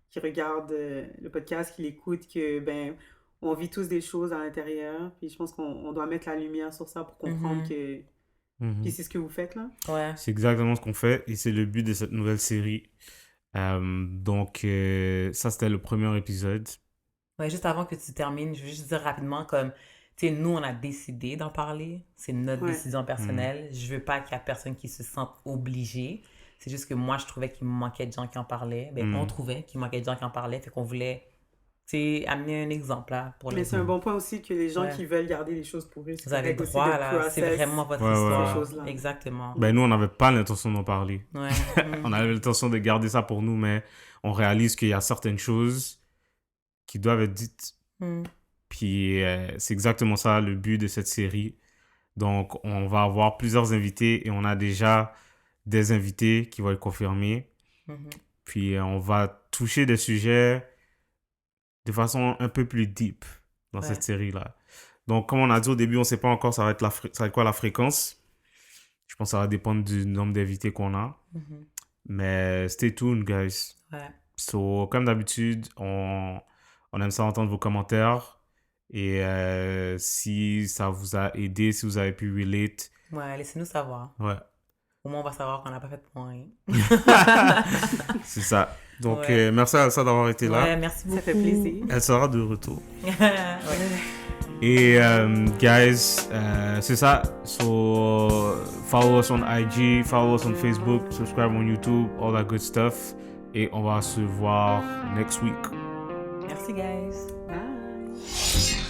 S3: qui regarde le podcast, qui l'écoute, que ben on vit tous des choses à l'intérieur, puis je pense qu'on doit mettre la lumière sur ça pour comprendre
S1: Mhm.
S3: que
S2: Mhm.
S3: puis c'est ce que vous faites là.
S1: Ouais.
S2: C'est exactement ce qu'on fait et c'est le but de cette nouvelle série. Donc, ça, c'était le premier épisode.
S1: Ouais, juste avant que tu termines, je veux juste dire rapidement comme, tu sais, nous, on a décidé d'en parler. C'est notre
S3: Ouais.
S1: décision personnelle. Je veux pas qu'il y ait personne qui se sente obligé. C'est juste que moi, je trouvais qu'il me manquait de gens qui en parlaient. Ben, on trouvait qu'il manquait de gens qui en parlaient. Fait qu'on voulait, tu sais, amener un exemple, là, pour
S3: Mais
S1: les
S3: c'est un bon point aussi que les gens
S1: Ouais.
S3: qui veulent garder les choses pour eux, c'est
S1: Vous avez le
S3: correct aussi
S1: droit,
S3: de
S1: là. C'est
S3: process
S1: vraiment votre
S2: Ouais, ouais,
S1: histoire.
S3: ces choses-là.
S1: Exactement.
S2: Ben, nous, on n'avait pas l'intention d'en parler.
S1: Ouais.
S2: On avait l'intention de garder ça pour nous, mais on réalise qu'il y a certaines choses qui doivent être dites.
S1: Mm.
S2: Puis, c'est exactement ça le but de cette série. Donc, on va avoir plusieurs invités et on a déjà des invités qui vont être confirmés.
S1: Mhm.
S2: Puis, on va toucher des sujets de façon un peu plus deep dans
S1: Ouais.
S2: cette série-là. Donc, comme on a dit au début, on ne sait pas encore ça va être quoi la fréquence. Je pense que ça va dépendre du nombre d'invités qu'on a.
S1: Mhm.
S2: Mais stay tuned, guys.
S1: Ouais.
S2: So, comme d'habitude, on aime ça entendre vos commentaires. Et si ça vous a aidé, si vous avez pu relate,
S1: Ouais, laissez-nous savoir.
S2: ouais,
S1: Au moins, on va savoir qu'on n'a pas fait pour rien.
S2: c'est ça. Donc,
S1: Ouais.
S2: merci à Elsa d'avoir été là.
S1: Ouais, merci beaucoup.
S3: Ça fait plaisir.
S2: Elle sera de retour.
S1: Ouais.
S2: Et guys, c'est ça. So, follow us on IG, follow us on Facebook, subscribe on YouTube, all that good stuff. Et on va se voir next week.
S1: Merci, guys.
S3: Bye.